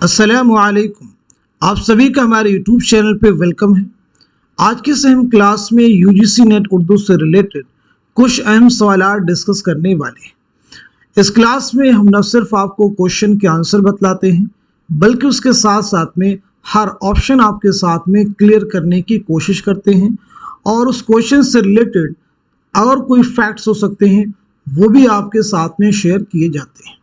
अस्सलामु अलैकुम। आप सभी का हमारे YouTube चैनल पे वेलकम है। आज के हम क्लास में UGC नेट उर्दू से रिलेटेड कुछ अहम सवाल डिस्कस करने वाले हैं। इस क्लास में हम न सिर्फ आपको क्वेश्चन के आंसर बतलाते हैं बल्कि उसके साथ साथ में हर ऑप्शन आपके साथ में क्लियर करने की कोशिश करते हैं और उस क्वेश्चन से रिलेटेड अगर कोई फैक्ट्स हो सकते हैं वो भी आपके साथ में शेयर किए जाते हैं।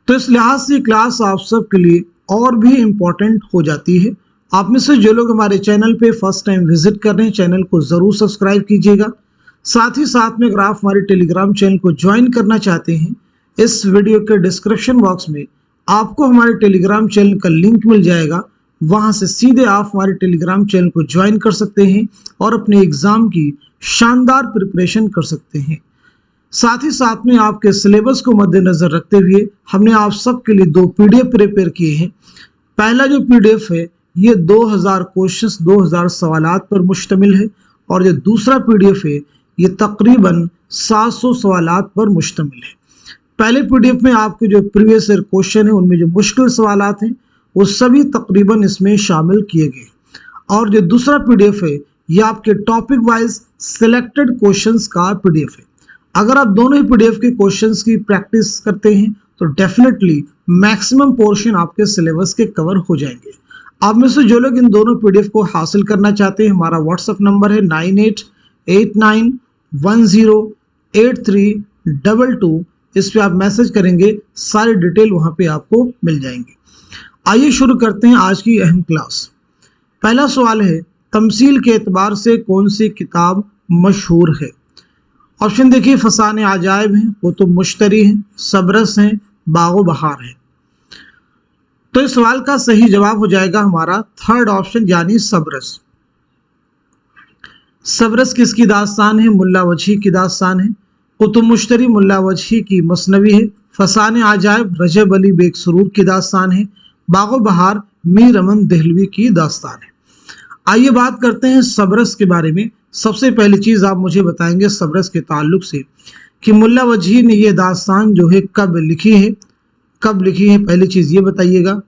तो इस लिहाज से क्लास आप सब के लिए और भी इम्पोर्टेंट हो जाती है। आप में से जो लोग हमारे चैनल पे फर्स्ट टाइम विजिट कर रहे हैं चैनल को ज़रूर सब्सक्राइब कीजिएगा। साथ ही साथ में अगर आप हमारे टेलीग्राम चैनल को ज्वाइन करना चाहते हैं, इस वीडियो के डिस्क्रिप्शन बॉक्स में आपको हमारे टेलीग्राम चैनल का लिंक मिल जाएगा। वहां से सीधे आप हमारे टेलीग्राम चैनल को ज्वाइन कर सकते हैं और अपने एग्ज़ाम की शानदार प्रिपरेशन कर सकते हैं। साथ ही साथ में आपके सिलेबस को मद्देनजर रखते हुए हमने आप सबके लिए 2 PDF प्रिपेयर किए हैं। पहला जो PDF है ये 2000 क्वेश्चंस 2000 सवालात पर मुश्तमिल है और जो दूसरा PDF है ये तकरीबन 700 सवालात पर मुश्तमिल है। पहले PDF में आपके जो प्रीवियस ईयर क्वेश्चन है उनमें जो मुश्किल सवालात हैं वो सभी तकरीबन इसमें शामिल किए गए और जो दूसरा PDF है ये आपके टॉपिक वाइज सिलेक्टेड क्वेश्चंस का PDF है। अगर आप दोनों ही PDF के क्वेश्चंस की प्रैक्टिस करते हैं तो डेफिनेटली मैक्सिमम पोर्शन आपके सिलेबस के कवर हो जाएंगे। आप में से जो लोग इन दोनों PDF को हासिल करना चाहते हैं, हमारा व्हाट्सएप नंबर है 9889108322। इस पे आप मैसेज करेंगे, सारी डिटेल वहां पे आपको मिल जाएंगे। आइए शुरू करते हैं आज की अहम क्लास। पहला सवाल है, तमसील के एतबार से कौन सी किताब मशहूर है? ऑप्शन देखिए, फसाने आजाइब हैं, कुतुब मुश्तरी हैं, सबरस हैं, बागो बहार है। तो इस सवाल का सही जवाब हो जाएगा हमारा थर्ड ऑप्शन यानी सबरस। सबरस किसकी दास्तान है? मुल्ला वजही की दास्तान है। कुतुब मुश्तरी मुल्ला वजही की मसनवी है। फसाने आजाइब रजब अली बेग सुरूर की दास्तान है। बागो बहार मीर अमन दहलवी की दास्तान है। आइए बात करते हैं सबरस के बारे में। सबसे पहली चीज़ आप मुझे बताएंगे सबरस के ताल्लुक से कि मुल्ला वजही ने ये दास्तान जो है कब लिखी है, कब लिखी है, पहली चीज़ ये बताइएगा।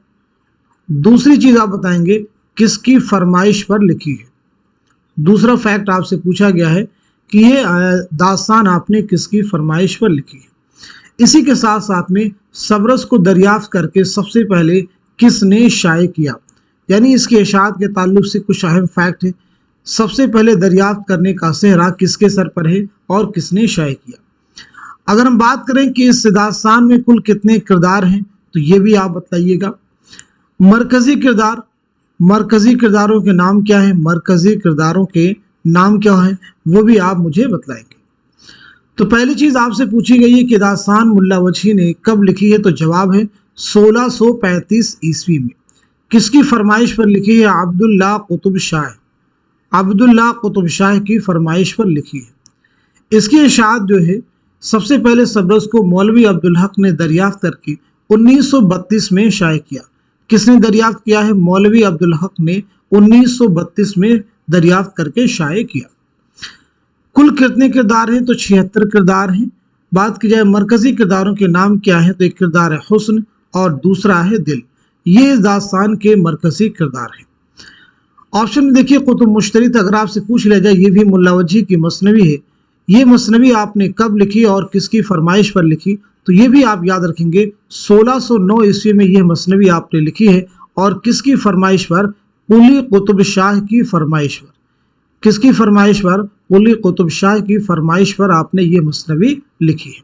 दूसरी चीज़ आप बताएंगे किसकी फरमाइश पर लिखी है। दूसरा फैक्ट आपसे पूछा गया है कि ये दास्तान आपने किसकी फरमाइश पर लिखी है। इसी के साथ साथ में सबरस को दरियाफ्त करके सबसे पहले किसने शाये किया, यानी इसकी इशाअत के ताल्लुक से कुछ अहम फैक्ट है। सबसे पहले दरियाफ्त करने का सेहरा किसके सर पर है और किसने शाये किया। अगर हम बात करें कि इस दास्तान में कुल कितने किरदार हैं तो ये भी आप बताइएगा। मरकजी किरदार, मरकजी किरदारों के नाम क्या है, मरकजी किरदारों के नाम क्या है वो भी आप मुझे बतलाएंगे। तो पहली चीज़ आपसे पूछी गई है कि दास्तान मुल्ला वजही ने कब लिखी है, तो जवाब है 1635 ईस्वी में। किसकी फरमाइश पर लिखी है? अब्दुल्ला कुतुब शाह, अब्दुल्ला कुतुब शाह की फरमाइश पर लिखी है। इसकी इशाअत जो है सबसे पहले सबरस को मौलवी अब्दुल हक ने दरियाफ्त करके 1932 में शाये किया। किसने दरियाफ्त किया है? मौलवी अब्दुल हक ने 1932 में दरियाफ्त करके शाये किया। कुल कितने किरदार हैं? तो 76 किरदार हैं। बात की जाए मरकजी किरदारों के नाम क्या है, तो एक किरदार है हुस्न और दूसरा है दिल। ये इस दास्तान के मरकजी किरदार हैं। ऑप्शन में देखिए कुतुब मुश्तरी, तो अगर आपसे पूछ लिया जाए ये भी मुल्ला वजही की मसनवी है, ये मसनवी आपने कब लिखी और किसकी फरमाइश पर लिखी, तो ये भी आप याद रखेंगे 1609 ईस्वी में ये मसनवी आपने लिखी है और किसकी फरमाइश पर? कुली कुतुब शाह की फरमाइश पर। किसकी फरमाइश पर? कुली कुतुब शाह की फरमाइश पर आपने ये मसनवी लिखी है।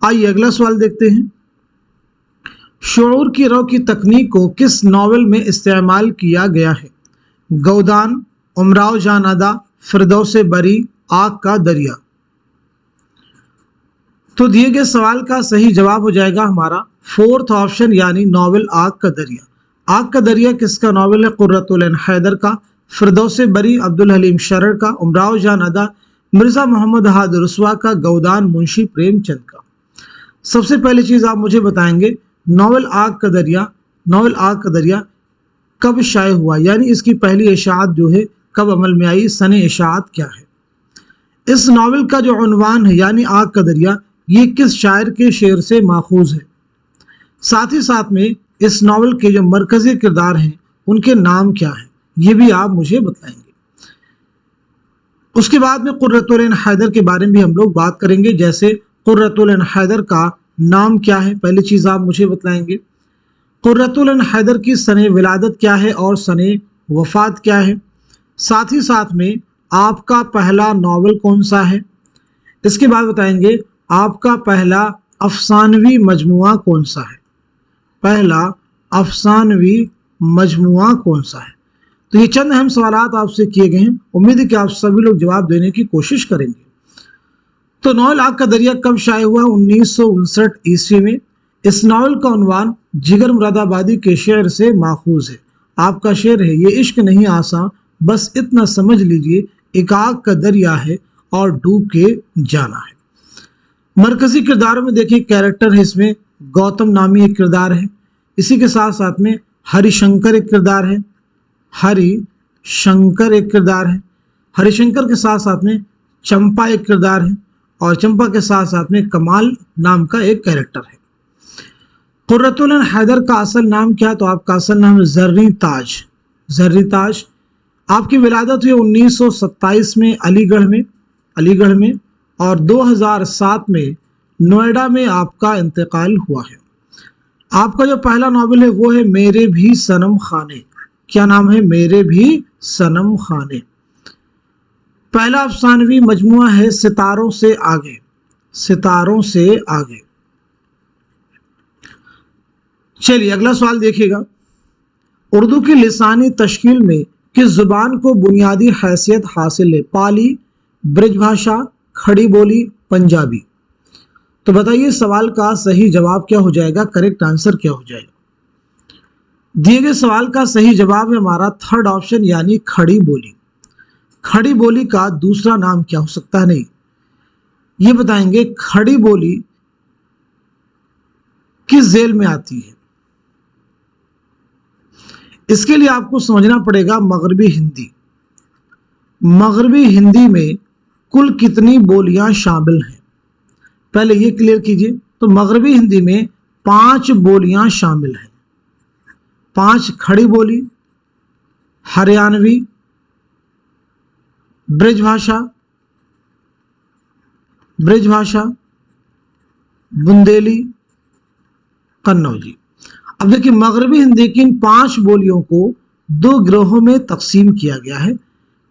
आइए अगला सवाल देखते हैं। शऊर की रौ की तकनीक को किस नावल में इस्तेमाल किया गया है? गौदान, उमराव जान अदा, फिरदौसे बरी, आग का दरिया। तो दिए गए सवाल का सही जवाब हो जाएगा हमारा फोर्थ ऑप्शन यानी नावल आग का दरिया। आग का दरिया किसका नावल है? कुर्रतुल ऐन हैदर का। फिरदौसे बरी अब्दुल हलीम शरर का। उमराव जान अदा मिर्जा मोहम्मद हाद रुस्वा का। गौदान मुंशी प्रेमचंद का। सबसे पहली चीज आप मुझे बताएंगे नावल आग का दरिया, नावल आग का दरिया कब शाये हुआ, यानी इसकी पहली इशाअत जो है कब अमल में आई, सन इशाअत क्या है। इस नावल का जो उन्वान है यानी आग का दरिया, ये किस शायर के शेर से माखूज है। साथ ही साथ में اس नावल के जो मरकजी किरदार हैं उनके नाम क्या हैं, ये भी आप मुझे बताएंगे। उसके बाद में कुर्रतुल ऐन हैदर के बारे में भी हम लोग बात करेंगे, जैसे कुर्रतुल ऐन हैदर का नाम क्या है, पहली चीज़ आप मुझे बताएंगे। कुर्रतुल ऐन हैदर की सने विलादत क्या है और सने वफात क्या है। साथ ही साथ में आपका पहला नावल कौन सा है। इसके बाद बताएंगे आपका पहला अफसानवी मजमुआ कौन सा है, पहला अफसानवी मजमुआ कौन सा है। तो ये चंद अहम सवालात आपसे किए गए हैं, उम्मीद है कि आप सभी लोग जवाब देने की कोशिश करेंगे। तो नावल आग का दरिया कब शाये हुआ, 1959 ईस्वी में। इस नावल का उन्वान जिगर मुरादाबादी के शेर से माखूज है। आपका शेर है, ये इश्क नहीं आसान, बस इतना समझ लीजिए एक आग का दरिया है और डूब के जाना है। मरकजी किरदारों में देखिए कैरेक्टर है, इसमें गौतम नामी एक किरदार है, इसी के साथ साथ में हरिशंकर एक किरदार है, हरिशंकर एक किरदार है, हरिशंकर के साथ साथ में चंपा एक किरदार है और चंपा के साथ साथ में कमाल नाम का एक कैरेक्टर है। कुर्रतुल ऐन हैदर का असल नाम क्या है, तो आपका असल नाम है जर्री ताज। जर्री ताज। आपकी विलादत हुई 1927 में अलीगढ़ में और 2007 में नोएडा में आपका इंतकाल हुआ है। आपका जो पहला नावल है वो है मेरे भी सनम खाने। क्या नाम है, मेरे भी सनम खाने। पहला अफसानवी मजमुआ है सितारों से आगे, सितारों से आगे। चलिए अगला सवाल देखिएगा, उर्दू की लिसानी तश्कील में किस जुबान को बुनियादी हैसियत हासिल है, पाली, ब्रजभाषा, खड़ी बोली, पंजाबी। तो बताइए सवाल का सही जवाब क्या हो जाएगा, करेक्ट आंसर क्या हो जाएगा। दिए गए सवाल का सही जवाब है हमारा थर्ड ऑप्शन यानी खड़ी बोली। खड़ी बोली का दूसरा नाम क्या हो सकता है, नहीं ये बताएंगे खड़ी बोली किस जेल में आती है। इसके लिए आपको समझना पड़ेगा मगरबी हिंदी। मगरबी हिंदी में कुल कितनी बोलियां शामिल हैं, पहले ये क्लियर कीजिए। तो मगरबी हिंदी में 5 बोलियां शामिल हैं, 5 खड़ी बोली, हरियाणवी, ब्रजभाषा, बुंदेली, कन्नौजी। अब देखिए मगरबी हिंदी की इन 5 बोलियों को 2 गिरोहों में तकसीम किया गया है।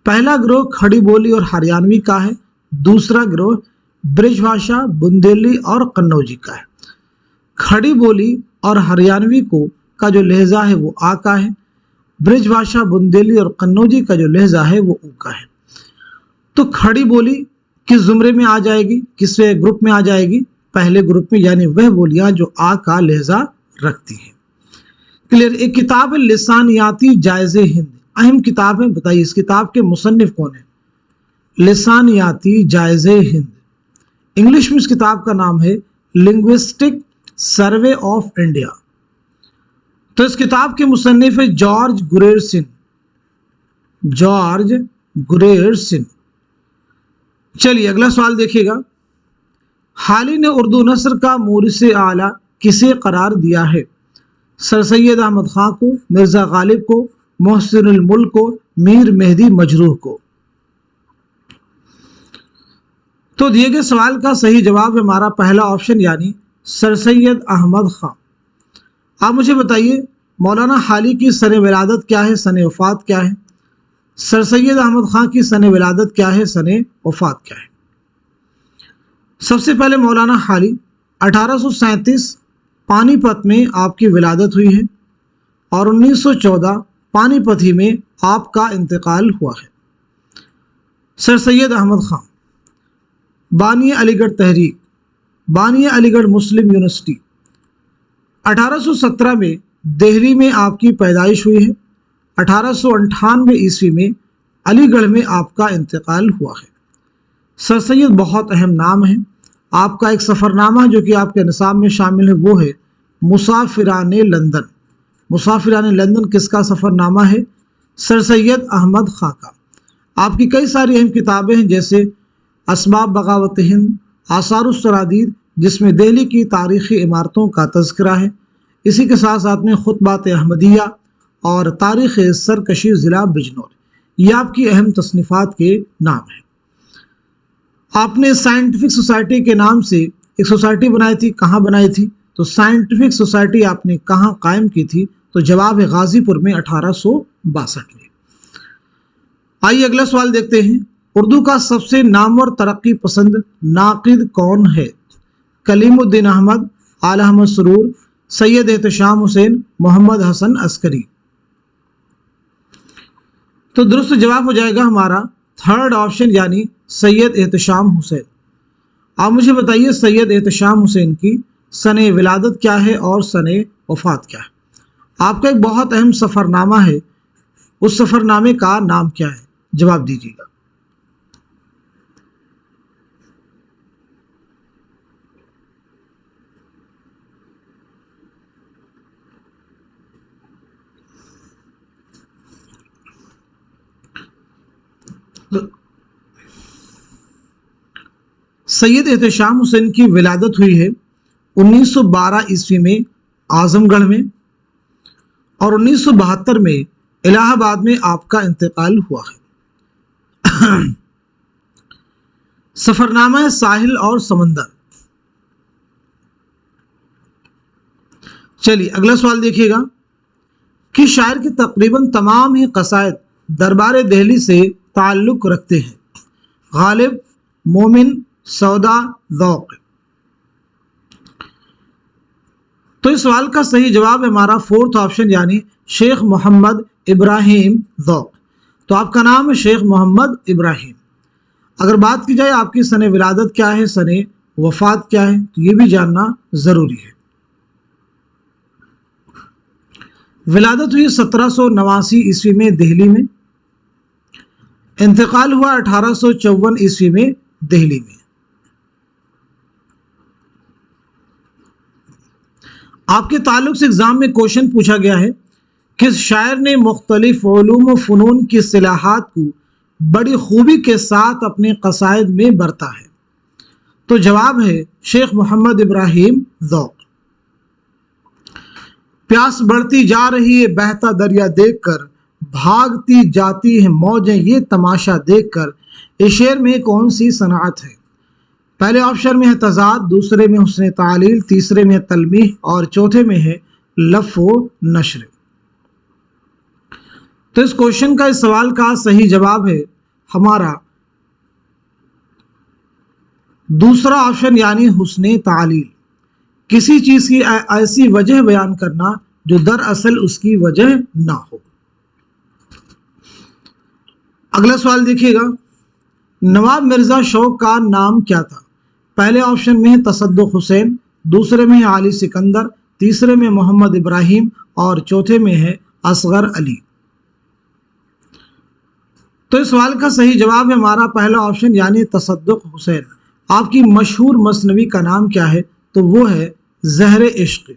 पहला गिरोह खड़ी बोली और हरियाणवी का है, दूसरा गिरोह ब्रजभाषा, बुंदेली और कन्नौजी का है। खड़ी बोली और हरियाणवी का जो लहजा है वो आ का है, ब्रजभाषा, बुंदेली और कन्नौजी का जो लहजा है वो ऊ का है। तो खड़ी बोली किस जुमरे में आ जाएगी, किस ग्रुप में आ जाएगी, पहले ग्रुप में, यानी वह बोलियां जो आ का लहजा रखती हैं। क्लियर। एक किताब है लिसानियाती जायज़े हिंद, अहम किताब है, बताइए इस किताब के मुसन्निफ कौन है। लिसानियाती जायज़े हिंद, इंग्लिश में इस किताब का नाम है लिंग्विस्टिक सर्वे ऑफ इंडिया। तो इस किताब के मुसन्निफ है जॉर्ज गुरेर सिंह। चलिए अगला सवाल देखिएगा, हाली ने उर्दू नस्र का मोरिस आला किसे करार दिया है, सर सैयद अहमद खां को, मिर्जा गालिब को, मोहसिनुल मुल्क को, मीर मेहदी मजरूह को। तो दिए गए सवाल का सही जवाब है हमारा पहला ऑप्शन यानी सर सैयद अहमद खां। आप मुझे बताइए मौलाना हाली की सने विलादत क्या है, सने वफात क्या है। सर सैयद अहमद खां की सने विलादत क्या है, सने वफात क्या है। सबसे पहले मौलाना हाली 1837 पानीपत में आपकी विलादत हुई है और 1914 पानीपत ही में आपका इंतकाल हुआ है। सर सैयद अहमद खां बानी अलीगढ़ तहरीक, बानी अलीगढ़ मुस्लिम यूनिवर्सिटी, 1817 में दिल्ली में आपकी पैदाइश हुई है, 1898 ईस्वी में अलीगढ़ में आपका इंतकाल हुआ है। सर सैयद बहुत अहम नाम है। आपका एक सफ़रनामा जो कि आपके निसाब में शामिल है वो है मुसाफिराने लंदन। मुसाफिराने लंदन किसका सफ़रनामा है, सर सैयद अहमद खां का। आपकी कई सारी अहम किताबें हैं जैसे असबाब बगावत हिंद, आसारुस सरादीद जिसमें दिल्ली की तारीख़ी इमारतों का तज़किरा है, इसी के साथ साथ में खुतबात अहमदिया और तारीख़ सरकशी ज़िला बिजनौर, ये आपकी अहम तसनीफ़ात के नाम हैं। आपने साइंटिफिक सोसाइटी के नाम से एक सोसाइटी बनाई थी, कहाँ बनाई थी? तो साइंटिफिक सोसाइटी आपने कहाँ कायम की थी? तो जवाब है गाजीपुर में 1862 में। आइए अगला सवाल देखते हैं। उर्दू का सबसे नामवर तरक्की पसंद नाक़िद कौन है? कलीमुद्दीन अहमद, आला अहमद सुरूर, सैयद एहतशाम हुसैन, मोहम्मद हसन अस्करी। तो दुरुस्त जवाब हो जाएगा हमारा थर्ड ऑप्शन यानी सैयद एहतशाम हुसैन। आप मुझे बताइए सैयद एहतशाम हुसैन की सने विलादत क्या है और सने वफात क्या है? आपका एक बहुत अहम सफ़रनामा है, उस सफ़रनामे का नाम क्या है? जवाब दीजिएगा। सैयद एहतशाम हुसैन की विलादत हुई है 1912 ईस्वी में आजमगढ़ में, और 1972 में इलाहाबाद में आपका इंतकाल हुआ है। सफरनामा है साहिल और समंदर। चलिए अगला सवाल देखिएगा कि शायर के तकरीबन तमाम ही कसायद दरबार दिल्ली से ताल्लुक़ रखते हैं। गालिब, मोमिन, सौदा, ज़ौक़। तो इस सवाल का सही जवाब है हमारा फोर्थ ऑप्शन यानी शेख मोहम्मद इब्राहिम ज़ौक़। तो आपका नाम है शेख मोहम्मद इब्राहिम। अगर बात की जाए आपकी सने विलादत क्या है, सने वफात क्या है, तो ये भी जानना ज़रूरी है। विलादत हुई 1789 ईस्वी में दिल्ली में, इंतकाल हुआ 1854 ईस्वी में दिल्ली में। आपके ताल्लुक से एग्जाम में क्वेश्चन पूछा गया है, किस शायर ने मुख्तलिफ उलूम व फ़नून की इस्तिलाहात को बड़ी खूबी के साथ अपने कसायद में बरता है? तो जवाब है शेख मोहम्मद इब्राहिम ज़ौक़। प्यास बढ़ती जा रही है बहता दरिया देखकर, भागती जाती है मौजें ये तमाशा देखकर, इस शेर में कौन सी सनाअत है? पहले ऑप्शन में है तज़ाद, दूसरे में हुस्न तालील, तीसरे में है तलमीह और चौथे में है लफ़ व नश्र। तो इस क्वेश्चन का, इस सवाल का सही जवाब है हमारा दूसरा ऑप्शन यानी हुस्न तालील। किसी चीज की ऐसी वजह बयान करना जो दरअसल उसकी वजह ना हो। अगला सवाल देखिएगा, नवाब मिर्जा शौक का नाम क्या था? पहले ऑप्शन में है तसद्दुक़ हुसैन, दूसरे में है आली सिकंदर, तीसरे में मोहम्मद इब्राहिम और चौथे में है असगर अली। तो इस सवाल का सही जवाब है हमारा पहला ऑप्शन यानी तसद्दुक़ हुसैन। आपकी मशहूर मसनवी का नाम क्या है? तो वो है ज़हर इश्क।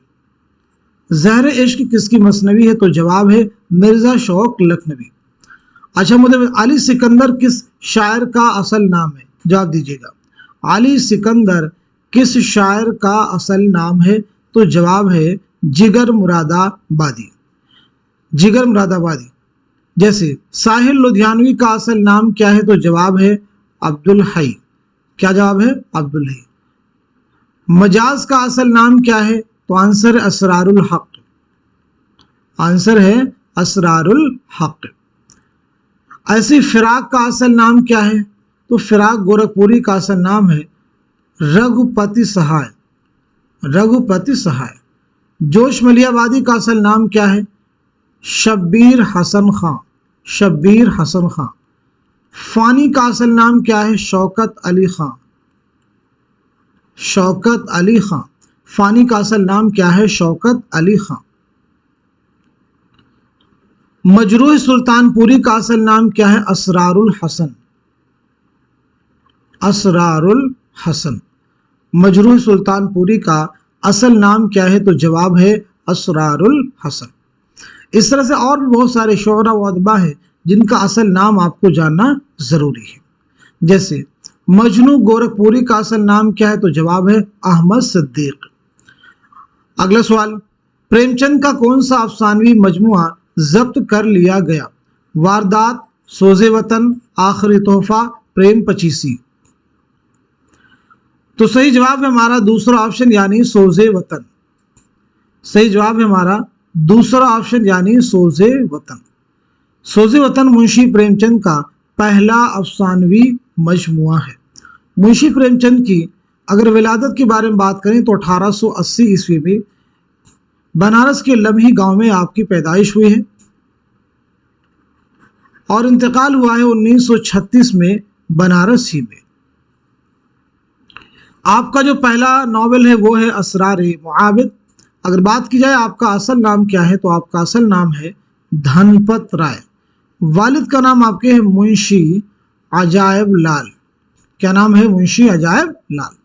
ज़हर इश्क किसकी मसनवी है? तो जवाब है मिर्जा शौक लखनवी। अच्छा मुझे अली सिकंदर किस शायर का असल नाम है? जवाब दीजिएगा। अली सिकंदर किस शायर का असल नाम है? तो जवाब है जिगर मुरादाबादी। जिगर मुरादाबादी। जैसे साहिल लुधियानवी का असल नाम क्या है? तो जवाब है अब्दुल हई। क्या जवाब है? अब्दुल हई। मजाज का असल नाम क्या है? तो आंसर है असरारुल हक। आंसर है असरारुल हक। ऐसी फिराक का असल नाम क्या है? तो फिराक गोरखपुरी का असल नाम है रघुपति सहाय। रघुपति सहाय। जोश मलियाबादी का असल नाम क्या है? शब्बीर हसन खां। शब्बीर हसन खां। फानी का असल नाम क्या है? शौकत अली खां। शौकत अली खां। फानी का असल नाम क्या है? शौकत अली खां। मजरूह सुल्तानपुरी का असल नाम क्या है? असरारुल हसन। असरारुल हसन। मजरूह सुल्तानपुरी का असल नाम क्या है? तो जवाब है असरारुल हसन। इस तरह से और भी बहुत सारे शोरा व अदबा हैं जिनका असल नाम आपको जानना जरूरी है। जैसे मजनू गोरखपुरी का असल नाम क्या है? तो जवाब है अहमद सिद्दीक। अगला सवाल, प्रेमचंद का कौन सा अफसानवी मजमुआ जब्त कर लिया गया? वारदात, सोज़े वतन, आखिरी तोहफा, प्रेम पचीसी। तो सही जवाब है हमारा दूसरा ऑप्शन यानी सोज़े वतन। सही जवाब है हमारा दूसरा ऑप्शन यानी सोज़े वतन। सोज़े वतन मुंशी प्रेमचंद का पहला अफसानवी मजमुआ है। मुंशी प्रेमचंद की अगर विलादत के बारे में बात करें तो 1880 ईस्वी में बनारस के लम्ही गांव में आपकी पैदाइश हुई है और इंतकाल हुआ है 1936 में बनारस ही में। आपका जो पहला नॉवेल है वो है असरारे मुआबिद। अगर बात की जाए आपका असल नाम क्या है तो आपका असल नाम है धनपत राय। वालिद का नाम आपके है मुंशी अजायब लाल। क्या नाम है? मुंशी अजायब लाल।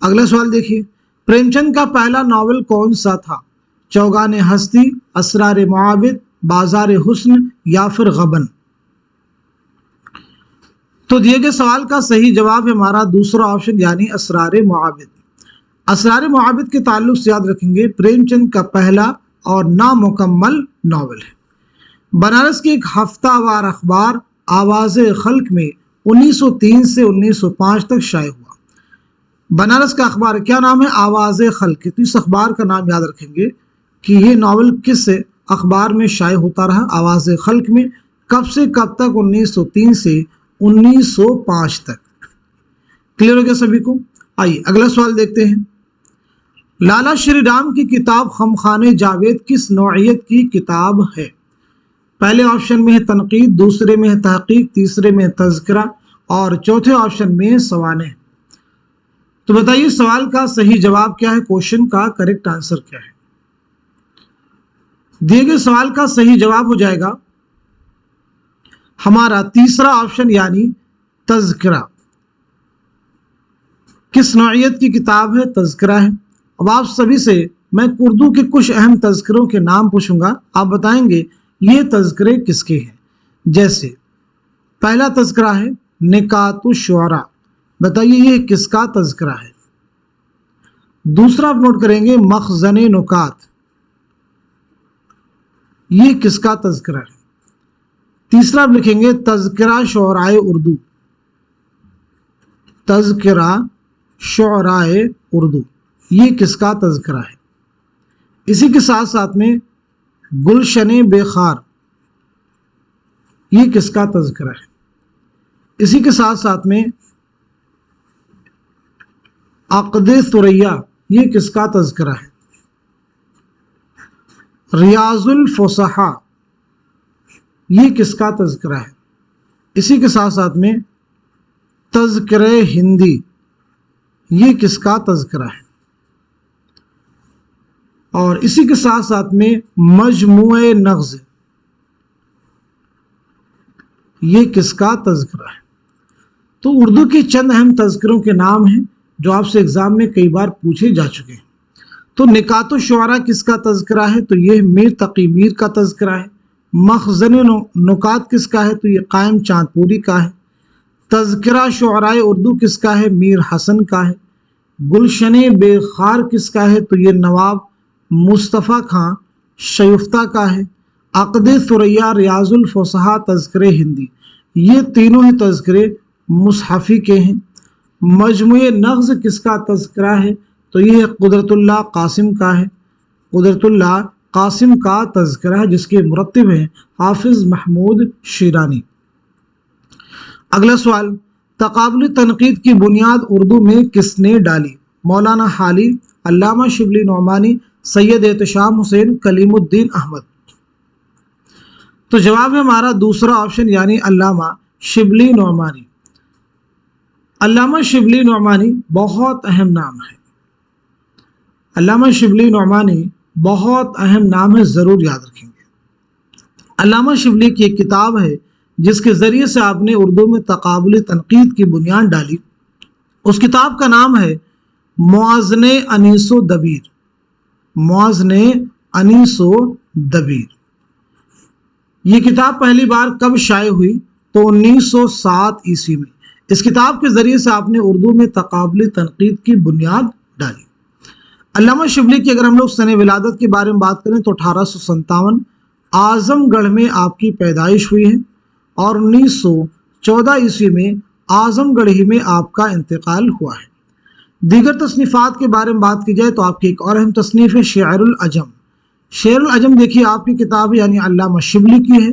अगला सवाल देखिए, प्रेमचंद का पहला नॉवेल कौन सा था? चौगाने हस्ती, असरारे मुआबिद, बाजार हुस्न या फिर गबन। तो दिए गए सवाल का सही जवाब है हमारा दूसरा ऑप्शन यानी असरारे मुआबिद। असरारे मुआबिद के ताल्लुक से याद रखेंगे प्रेमचंद का पहला और नामुकम्मल नॉवेल है। बनारस के एक हफ्तावार अखबार आवाज़े खल्क में 1903 से 1905 तक शाये हुआ। बनारस का अखबार क्या नाम है? आवाज़े खल्क। तो इस अखबार का नाम याद रखेंगे कि ये नॉवेल किस अखबार में शाये होता रहा? आवाज़े खल्क में। कब से कब तक? 1903 से 1905 तक। क्लियर हो गया सभी को? आइए अगला सवाल देखते हैं। लाला श्री राम की किताब खमखाने जावेद किस नौइयत की किताब है? पहले ऑप्शन में है तनकीद, दूसरे में है तहकीक, तीसरे में है तज़किरा और चौथे ऑप्शन में है सवाने। तो बताइए सवाल का सही जवाब क्या है? क्वेश्चन का करेक्ट आंसर क्या है? दिए गए सवाल का सही जवाब हो जाएगा हमारा तीसरा ऑप्शन यानी तज़किरा। किस नौइयत की किताब है? तज़किरा है। अब आप सभी से मैं उर्दू के कुछ अहम तज़किरों के नाम पूछूंगा, आप बताएंगे ये तज़किरे किसके हैं। जैसे पहला तज़किरा है निकातुश शुअरा, बताइए ये किसका तज़किरा है। दूसरा आप नोट करेंगे मखज़ने नुकात, ये किसका तज़किरा है। तीसरा आप लिखेंगे तज़किरा शुअराए उर्दू, तज़किरा शुअराए उर्दू, ये किसका तज़किरा है। इसी के साथ साथ में गुलशने बेखार, ये किसका तज़किरा है। इसी के साथ साथ में अक़दे सुरैया, ये किसका तज़किरा है। रियाजुल फुसहा, ये किसका तज़किरा है। इसी के साथ साथ में तज़किरे हिंदी, ये किसका तज़किरा है। और इसी के साथ साथ में मजमुए नग़्ज़, ये किसका तज़किरा है। तो उर्दू के चंद अहम तज़किरों के नाम हैं जो आपसे एग्जाम में कई बार पूछे जा चुके हैं। तो निकातो शुअरा किसका तज़किरा है? तो ये मीर तकी मीर का तज़किरा है। मखज़ने नुकात किसका है? तो ये कायम चांदपुरी का है। तज़किरा शुअराए उर्दू किसका है? मीर हसन का है। गुलशने बेखार किसका है? तो ये नवाब मुस्तफ़ा खां शयुफ्ता का है। अक़दे सुरैया, रियाजुल फुसहा, तज़किरे हिंदी, ये तीनों ही तज़किरे मुसहफ़ी के हैं। मजमुए नग़्ज़ किसका तज़किरा है? तो ये कुदरतुल्लाह कासिम का है। कुदरतुल्लाह कासिम का तज़किरा है जिसके मुरत्तिब हैं हाफिज़ महमूद शीरानी। अगला सवाल, तक़ाबुल तनक़ीद की बुनियाद उर्दू में किसने डाली? मौलाना हाली, अल्लामा शिबली नौमानी, सैयद एहतशाम हुसैन, कलीमुद्दीन अहमद। तो जवाब है हमारा दूसरा ऑप्शन यानी अल्लामा शिबली नौमानी। अल्लामा शिबली नौमानी बहुत अहम नाम है। अल्लामा शिबली नौमानी बहुत अहम नाम है, ज़रूर याद रखेंगे। अल्लामा शिबली की एक किताब है जिसके ज़रिए से आपने उर्दू में तक़ाबुल तनक़ीद की बुनियाद डाली। उस किताब का नाम है मुआज़ने अनीसो दबीर। मुआज़ने अनीसो दबीर। ये किताब पहली बार कब शाये हुई? तो 1907 ईस्वी में। इस किताब के ज़रिए से आपने उर्दू में तक़ाबुल तनक़ीद की बुनियाद डाली। علامہ شبلی کی اگر ہم لوگ سن ولادت کے بارے میں بات کریں تو 1857 اعظم گڑھ میں آپ کی پیدائش ہوئی ہے اور 1914 عیسوی میں اعظم گڑھ ہی میں آپ کا انتقال ہوا ہے۔ دیگر تصنیفات کے بارے میں بات کی جائے تو آپ کی ایک اور اہم تصنیف ہے شعر العجم۔ شعر العجم دیکھیے آپ کی کتاب یعنی علامہ شبلی کی ہے۔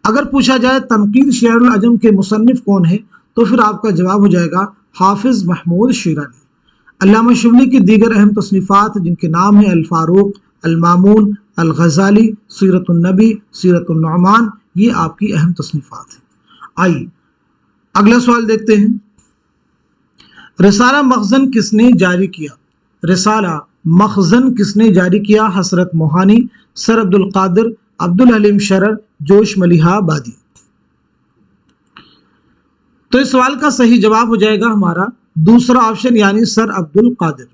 اگر پوچھا جائے تنقید شعر العجم کے مصنف کون ہے تو پھر آپ کا جواب ہو جائے گا حافظ محمود شیرازی۔ علامہ شبلی کی دیگر اہم تصنیفات جن کے نام ہیں الفاروق، المامون، الغزالی، سیرت النبی، سیرت النعمان، یہ آپ کی اہم تصنیفات ہیں۔ آئیے اگلا سوال دیکھتے ہیں، رسالہ مخزن کس نے جاری کیا؟ رسالہ مخزن کس نے جاری کیا؟ حسرت موہانی، سر عبد القادر، عبد الحلیم شرر، جوش ملیحہ آبادی۔ تو اس سوال کا صحیح جواب ہو جائے گا ہمارا دوسرا آپشن یعنی سر عبد القادر۔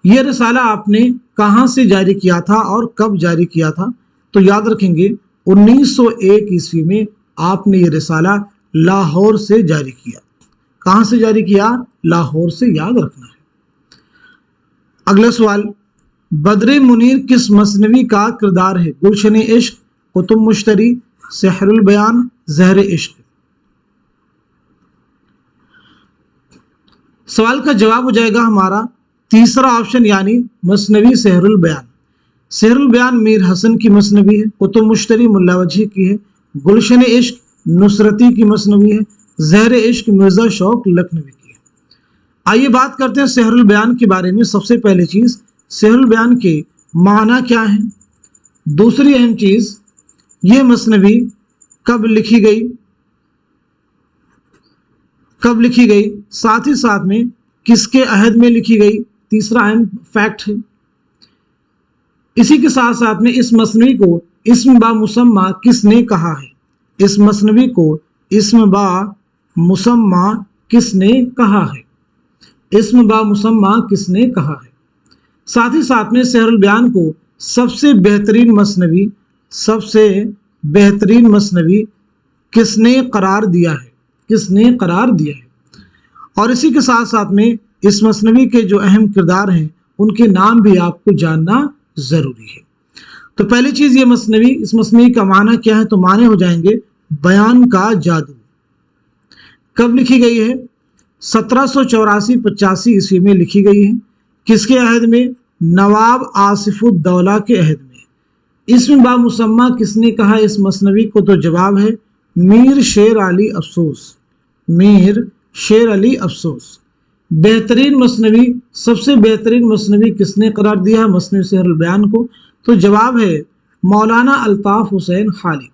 یہ رسالہ آپ نے کہاں سے جاری کیا تھا اور کب جاری کیا تھا؟ تو یاد رکھیں گے 1901 عیسوی میں آپ نے یہ رسالہ لاہور سے جاری کیا۔ کہاں سے جاری کیا؟ لاہور سے، یاد رکھنا ہے۔ اگلا سوال، بدر منیر کس مثنوی کا کردار ہے؟ گلشن عشق، کتب مشتری، سحر البیان، زہر عشق۔ سوال کا جواب ہو جائے گا ہمارا تیسرا آپشن یعنی مثنوی سحر البیان۔ سحر البیان میر حسن کی مثنوی ہے، کتب مشتری ملا وجہی کی ہے، گلشن عشق نصرتی کی مثنوی ہے، زہر عشق مرزا شوق لکھنوی کی ہے۔ آئیے بات کرتے ہیں سحر البیان کے بارے میں۔ سب سے پہلی چیز، سحر البیان کے معنی کیا ہیں؟ دوسری اہم چیز، یہ مثنوی کب لکھی گئی؟ کب لکھی گئی؟ ساتھ ہی ساتھ میں کس کے عہد میں لکھی گئی؟ تیسرا اہم فیکٹ ہے۔ اسی کے ساتھ ساتھ میں اس مثنوی کو اسم با مسمى کس نے کہا ہے؟ اس مثنوی کو اسم با مسمى کس نے کہا ہے؟ اسم با مسمى کس نے کہا ہے؟ ساتھ ہی ساتھ میں سحر البیان کو سب سے بہترین مثنوی کس نے قرار دیا ہے؟ کس نے قرار دیا ہے؟ اور اسی کے ساتھ ساتھ میں اس مثنوی کے جو اہم کردار ہیں ان کے نام بھی آپ کو جاننا ضروری ہے۔ تو پہلی چیز، یہ مثنوی، اس مثنوی کا معنی کیا ہے؟ تو معنی ہو جائیں گے بیان کا جادو۔ کب لکھی گئی ہے؟ 1784-85 عیسوی میں لکھی گئی ہے۔ کس کے عہد میں؟ نواب آصف الدولہ کے عہد میں۔ اسم با مسمى کس نے کہا اس مثنوی کو؟ تو جواب ہے میر شیر علی افسوس۔ میر شیر علی افسوس۔ بہترین مثنوی، سب سے بہترین مثنوی کس نے قرار دیا مثنوی سحر البیان کو؟ تو جواب ہے مولانا الطاف حسین خالی۔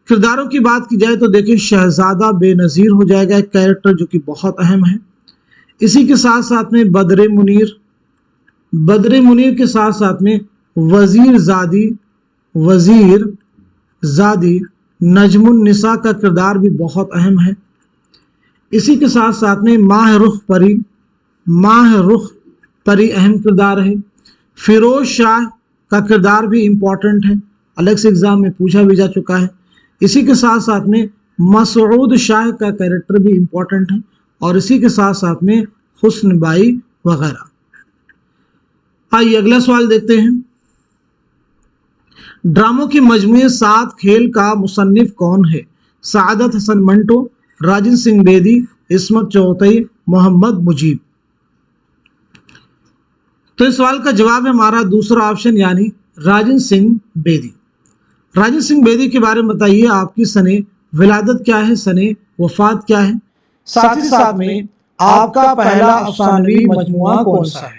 کرداروں کی بات کی جائے تو دیکھیں شہزادہ بے نظیر ہو جائے گا ایک کیریکٹر جو کہ بہت اہم ہے۔ اسی کے ساتھ ساتھ میں بدر منیر کے ساتھ ساتھ میں وزیر زادی نجم النساء کا کردار بھی بہت اہم ہے۔ اسی کے ساتھ ساتھ میں ماہ رخ پری اہم کردار ہے۔ فیروز شاہ کا کردار بھی امپورٹنٹ ہے، الگ سے ایگزام میں پوچھا بھی جا چکا ہے۔ اسی کے ساتھ ساتھ میں مسعود شاہ کا کیریکٹر بھی امپورٹنٹ ہے، اور اسی کے ساتھ ساتھ میں حسن بائی وغیرہ۔ آئیے اگلا سوال دیکھتے ہیں، ڈراموں کی مجموعے 7 کھیل کا مصنف کون ہے؟ سعادت حسن منٹو، راجن سنگھ بیدی، عصمت چوتئی، محمد مجیب۔ تو اس سوال کا جواب ہے ہمارا دوسرا آپشن یعنی راجن سنگھ بیدی۔ راجن سنگھ بیدی کے بارے میں بتائیے آپ کی سن ولادت کیا ہے، سن وفات کیا ہے، ساتھ ہی ساتھ میں آپ کا پہلا افسانوی مجموعہ کون سا ہے؟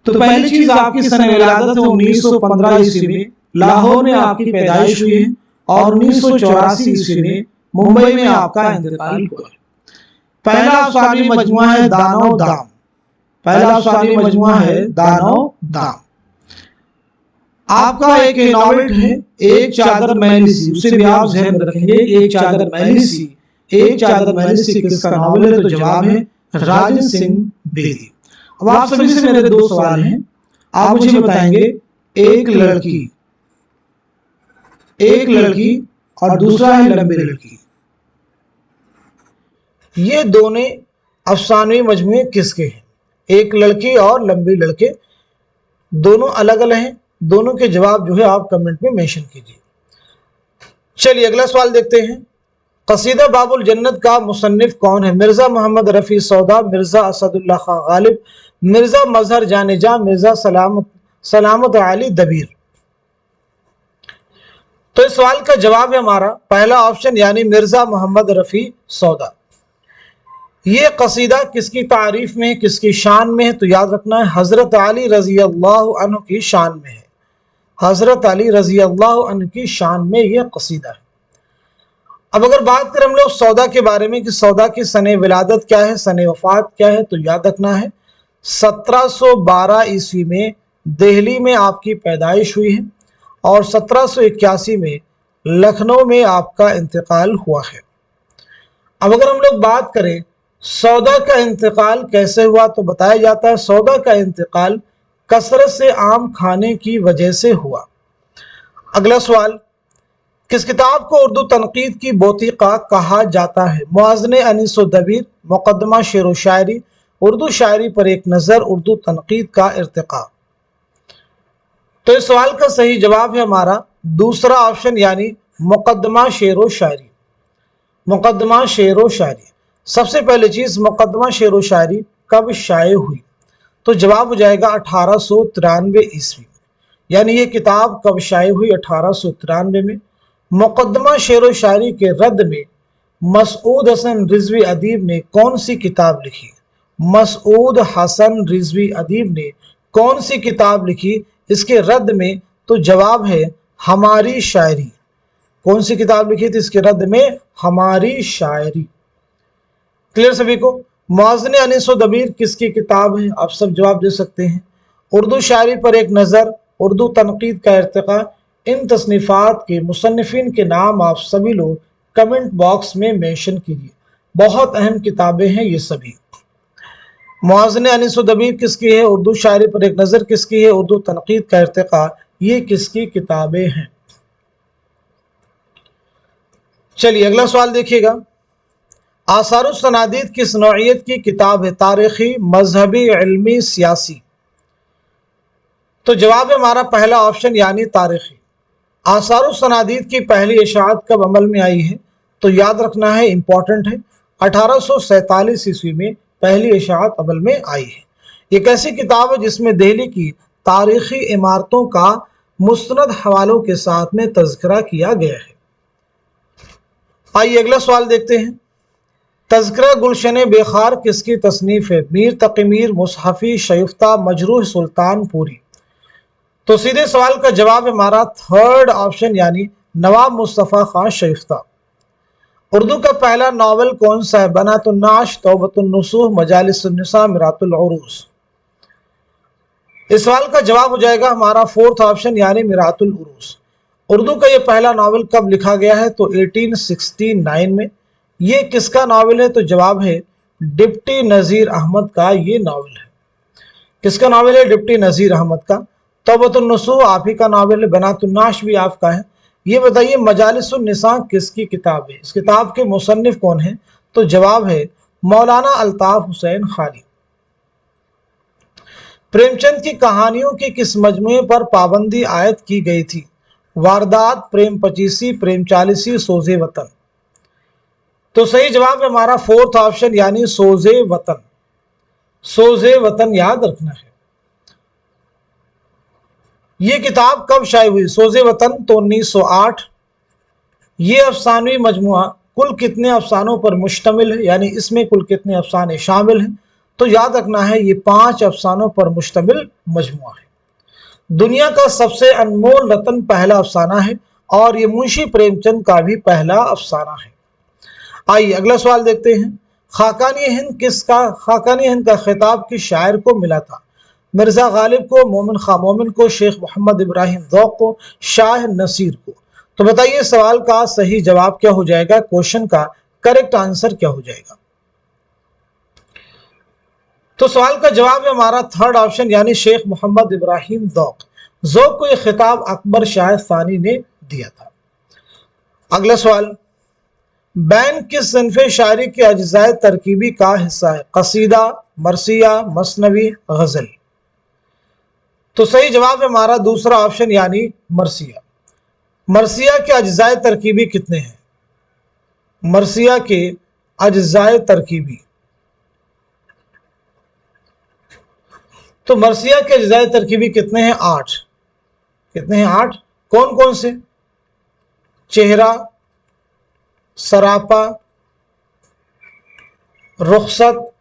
تو پہلی چیز آپ کی سن ولادت 1915 عیسوی میں لاہور میں آپ کی پیدائش ہوئی ہے، اور 1984 عیسوی میں ممبئی میں آپ کا انتقال ہوا ہے۔ پہلا افسانوی مجموعہ ہے دانو دام۔ پہلا افسانوی مجموعہ ہے دانو دام۔ آپ کا ایک ناول ہے ایک چادر میلی سی، اسے بھی آپ ذہن میں رکھیں گے، ایک چادر میلی سی۔ ایک چادر میلی سی کس کا ناول ہے؟ تو جواب ہے راجن سنگھ بیدی۔ اب آپ سبھی سے میرے 2 سوال ہیں، آپ مجھے بتائیں گے ایک لڑکی اور دوسرا ہے لمبی لڑکی، یہ دونوں افسانوی مجموعے کس کے ہیں؟ एक लड़की और लंबी लड़के दोनों अलग अलग हैं। दोनों के जवाब जो है आप कमेंट में मेंशन कीजिए। चलिए अगला सवाल देखते हैं। कसीदा बाबुल जन्नत का मुसन्निफ कौन है? मिर्जा मोहम्मद रफ़ी सौदा, मिर्जा असदुल्ला खां गालिब, मिर्जा मजहर जानेजा, मिर्जा सलामत अली दबीर। तो इस सवाल का जवाब है हमारा पहला ऑप्शन यानी मिर्जा मोहम्मद रफ़ी सौदा। ये कसीदा किसकी तारीफ में है, किसकी शान में है? तो याद रखना है हजरत अली रजी अल्लाह अन्हु की शान में है। हजरत अली रजी अल्लाह अन्हु की शान में यह कसीदा है। अब अगर बात करें हम लोग सौदा के बारे में कि सौदा की सने विलादत क्या है, सने वफात क्या है, तो याद रखना है 1712 ईस्वी में दिल्ली में आपकी पैदाइश हुई है और 1781 में लखनऊ में आपका इंतकाल हुआ है। अब अगर हम लोग बात करें सौदा का इंतकाल कैसे हुआ, तो बताया जाता है सौदा का इंतकाल कसरत से आम खाने की वजह से हुआ। अगला सवाल, किस किताब को उर्दू तनकीद की बोतीका कहा जाता है? मुआज़ने अनीस व दबीर, मुकदमा शेर व शायरी, उर्दू शायरी पर एक नज़र, उर्दू तनकीद का इर्तिका। तो इस सवाल का सही जवाब है हमारा दूसरा ऑप्शन यानी मुकदमा शेर व शायरी। मुकदमा शेर व शायरी। सबसे पहली चीज मुकदमा शेर व शायरी कब शाये हुई? तो जवाब हो जाएगा 1893 ईस्वी में। यानी ये किताब कब शाये हुई? 1893 में। मुकदमा शेर व शायरी के रद्द में मसूद हसन रिजवी अदीब ने कौन सी किताब लिखी? मसूद हसन रिजवी अदीब ने कौन सी किताब लिखी इसके रद्द में? तो जवाब है हमारी शायरी। कौन सी किताब लिखी थी इसके रद्द में? हमारी शायरी। क्लियर सभी को? मुआज़ने अनीस व दबीर किसकी किताब है? आप सब जवाब दे सकते हैं। उर्दू शायरी पर एक नज़र, उर्दू तनकीद का इर्तिका। इन तसनीफ़ात के मुसन्निफिन के नाम आप सभी लोग कमेंट बॉक्स में मेंशन कीजिए। बहुत अहम किताबें हैं ये सभी। मुआज़ने अनीस व दबीर किसकी है? उर्दू शायरी पर एक नज़र किसकी है? उर्दू तनकीद का इर्तिका। ये किसकी किताबें हैं? चलिए अगला सवाल देखिएगा। आसारुस सनादीद किस नौइयत की किताब है? तारीखी, मजहबी, इल्मी, सियासी। तो जवाब है हमारा पहला ऑप्शन यानी तारीखी। आसारुस सनादीद की पहली इशाअत कब अमल में आई है? तो याद रखना है, इंपॉर्टेंट है, 1847 ईस्वी में पहली इशाअत अमल में आई है। एक ऐसी किताब है जिसमें दिल्ली की तारीखी इमारतों का मुस्तनद हवालों के साथ में तज़किरा किया गया है। आइए अगला सवाल देखते हैं। तज़किरा गुलशन बेखार किसकी तसनीफ है? मीर तकी मीर, मुसहफ़ी, शयुफ्ता, मजरूह सुल्तानपुरी। तो सीधे सवाल का जवाब हमारा थर्ड ऑप्शन यानी नवाब मुस्तफ़ा खां शयुफ्ता। उर्दू का पहला नावल कौन सा है? बनातुन्नाश, तौबतुन्नुसूह, मजालिसुन्निसा, मिरातुल उरूस। इस सवाल का जवाब हो जाएगा हमारा फोर्थ ऑप्शन यानी मिरातुल उरूस। उर्दू का ये पहला नावल कब लिखा गया है? तो 1869 में। ये किसका नावल है? तो जवाब है डिप्टी नज़ीर अहमद का ये नावल है। किसका नावल है? डिप्टी नज़ीर अहमद का। तौबतुन्नुसूह आप ही का नावल है। बनातुन्नाश भी आपका है। ये बताइए मजालिसुन्निसा किसकी किताब है? इस किताब के मुसन्निफ कौन है? तो जवाब है मौलाना अल्ताफ हुसैन खानी। प्रेमचंद की कहानियों की किस मजमूए पर पाबंदी आयद की गई थी? वारदात, प्रेम पचीसी, प्रेम चालीसी, सोजे वतन। तो सही जवाब है हमारा फोर्थ ऑप्शन यानी सोजे वतन। सोजे वतन याद रखना है। ये किताब कब शाये हुई? सोजे वतन तो 1908। ये अफसानवी मजमुआ कुल कितने अफसानों पर मुश्तमिल है? यानी इसमें कुल कितने अफसाने शामिल हैं? तो याद रखना है ये 5 अफसानों पर मुश्तमिल मजमुआ है। दुनिया का सबसे अनमोल रतन पहला अफसाना है और ये मुंशी प्रेमचंद का भी पहला अफसाना है। आइए अगला सवाल देखते हैं। खाकानी हिंद का खिताब किस शायर को मिला था? मिर्जा गालिब को, मोमिन खां मोमिन को, शेख मोहम्मद इब्राहिम ज़ौक़ को, शाह नसीर को। तो बताइए सवाल का सही जवाब क्या हो जाएगा? क्वेश्चन का करेक्ट आंसर क्या हो जाएगा? तो सवाल का जवाब है हमारा थर्ड ऑप्शन यानी शेख मोहम्मद इब्राहिम ज़ौक़। ज़ौक़ को यह खिताब अकबर शाह सानी ने दिया था। अगला सवाल, बैन किस सिन्फ शायरी के अज्जाए तरकीबी का हिस्सा है? कसीदा, मरसिया, मसनवी, गजल। तो सही जवाब है हमारा दूसरा ऑप्शन यानी मरसिया। मरसिया के अज्जाए तरकीबी कितने हैं? मरसिया के अज्जाए तरकीबी, तो मरसिया के अज्जाए तरकीबी कितने हैं? 8। कितने हैं? 8। कौन कौन से? चेहरा, सरापा, रुखसत,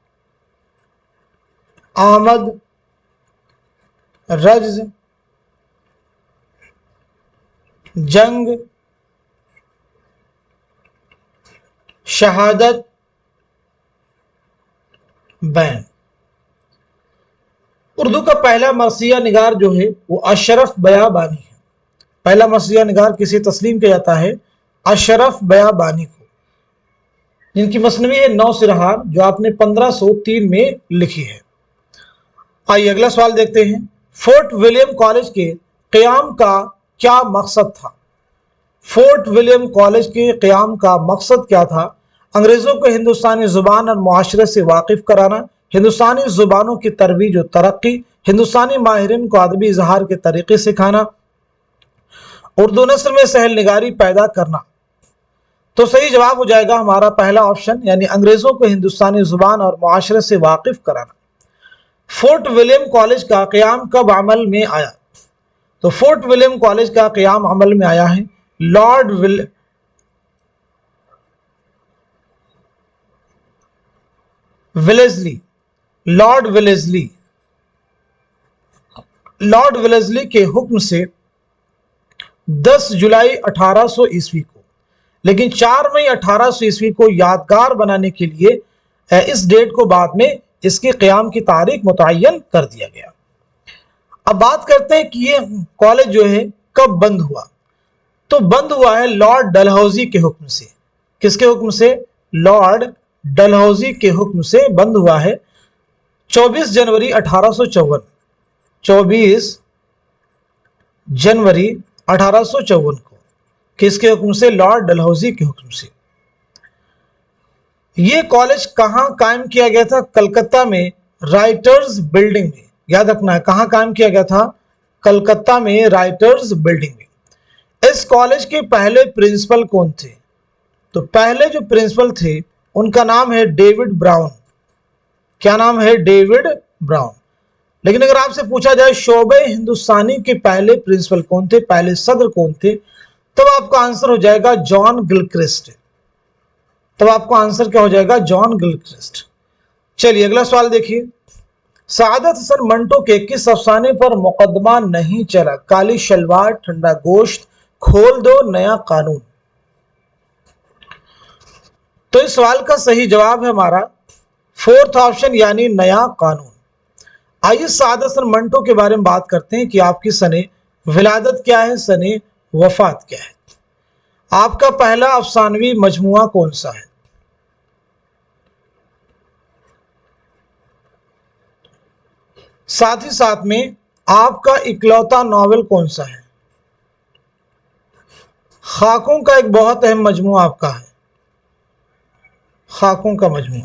आमद, रज्ज, जंग, शहादत, बैन। उर्दू का पहला मरसिया निगार जो है वो अशरफ बयाबानी है। पहला मरसिया निगार किसे तस्लीम किया जाता है? अशरफ बयाबानी को, जिनकी मसनवी है नौ सिरहार, जो आपने 1503 में लिखी है। आइए अगला सवाल देखते हैं। फोर्ट विलियम कॉलेज के क़याम का क्या मकसद था? फोर्ट विलियम कॉलेज के क़याम का मकसद क्या था? अंग्रेज़ों को हिंदुस्तानी ज़ुबान और मुआशरे से वाकिफ़ कराना, हिंदुस्तानी ज़ुबानों की तरवीज और तरक्की, हिंदुस्तानी माहिरीन को अदबी इजहार के तरीक़े सिखाना, उर्दू नस्र में सहल निगारी पैदा करना। तो सही जवाब हो जाएगा हमारा पहला ऑप्शन, यानी अंग्रेज़ों को हिंदुस्तानी ज़ुबान और मुआशरे से वाकिफ़ कराना। फोर्ट विलियम कॉलेज का क़याम कब अमल में आया? तो फोर्ट विलियम कॉलेज का क़याम अमल में आया है लॉर्ड विलेज़ली के हुक्म से 10 जुलाई 1800 ईस्वी को। लेकिन 4 मई 1800 ईस्वी को यादगार बनाने के लिए इस डेट को बाद में इसके क़याम की तारीख मुतय्यन कर दिया गया। अब बात करते हैं कि ये कॉलेज जो है कब बंद हुआ। तो बंद हुआ है लॉर्ड डलहौजी के हुक्म से। किसके हुक्म से? लॉर्ड डलहौजी के हुक्म से बंद हुआ है 24 जनवरी 1854। 24 जनवरी 1854 को। किसके हुक्म से? लॉर्ड डलहौजी के हुक्म से। ये कॉलेज कहाँ कायम किया गया था? कलकत्ता में राइटर्स बिल्डिंग में। याद रखना है, कहाँ कायम किया गया था? कलकत्ता में राइटर्स बिल्डिंग में। इस कॉलेज के पहले प्रिंसिपल कौन थे? तो पहले जो प्रिंसिपल थे उनका नाम है डेविड ब्राउन। क्या नाम है? David brown. लेकिन अगर आपसे पूछा जाए शोबे हिंदुस्तानी के पहले प्रिंसिपल कौन थे, पहले सदर कौन थे, तब आपका आंसर हो जाएगा जॉन गिलक्रिस्ट। तब आपका आंसर क्या हो जाएगा? John Gilchrist. चलिए अगला सवाल देखिए। सादत हसन मंटो के किस अफसाने पर मुकदमा नहीं चला? काली शलवार, ठंडा गोश्त, खोल दो नया कानून। तो इस सवाल का सही जवाब है हमारा फोर्थ ऑप्शन, यानी नया कानून। आइए सादत हसन मंटो के बारे में बात करते हैं कि आपकी सने विलादत क्या है, सने वफात क्या है। आपका पहला अफसानवी मजमुआ कौन सा है? साथ ही साथ में आपका इकलौता नॉवेल कौन सा है? खाकों का एक बहुत अहम मजमुआ आपका है, खाकों का मजमुआ।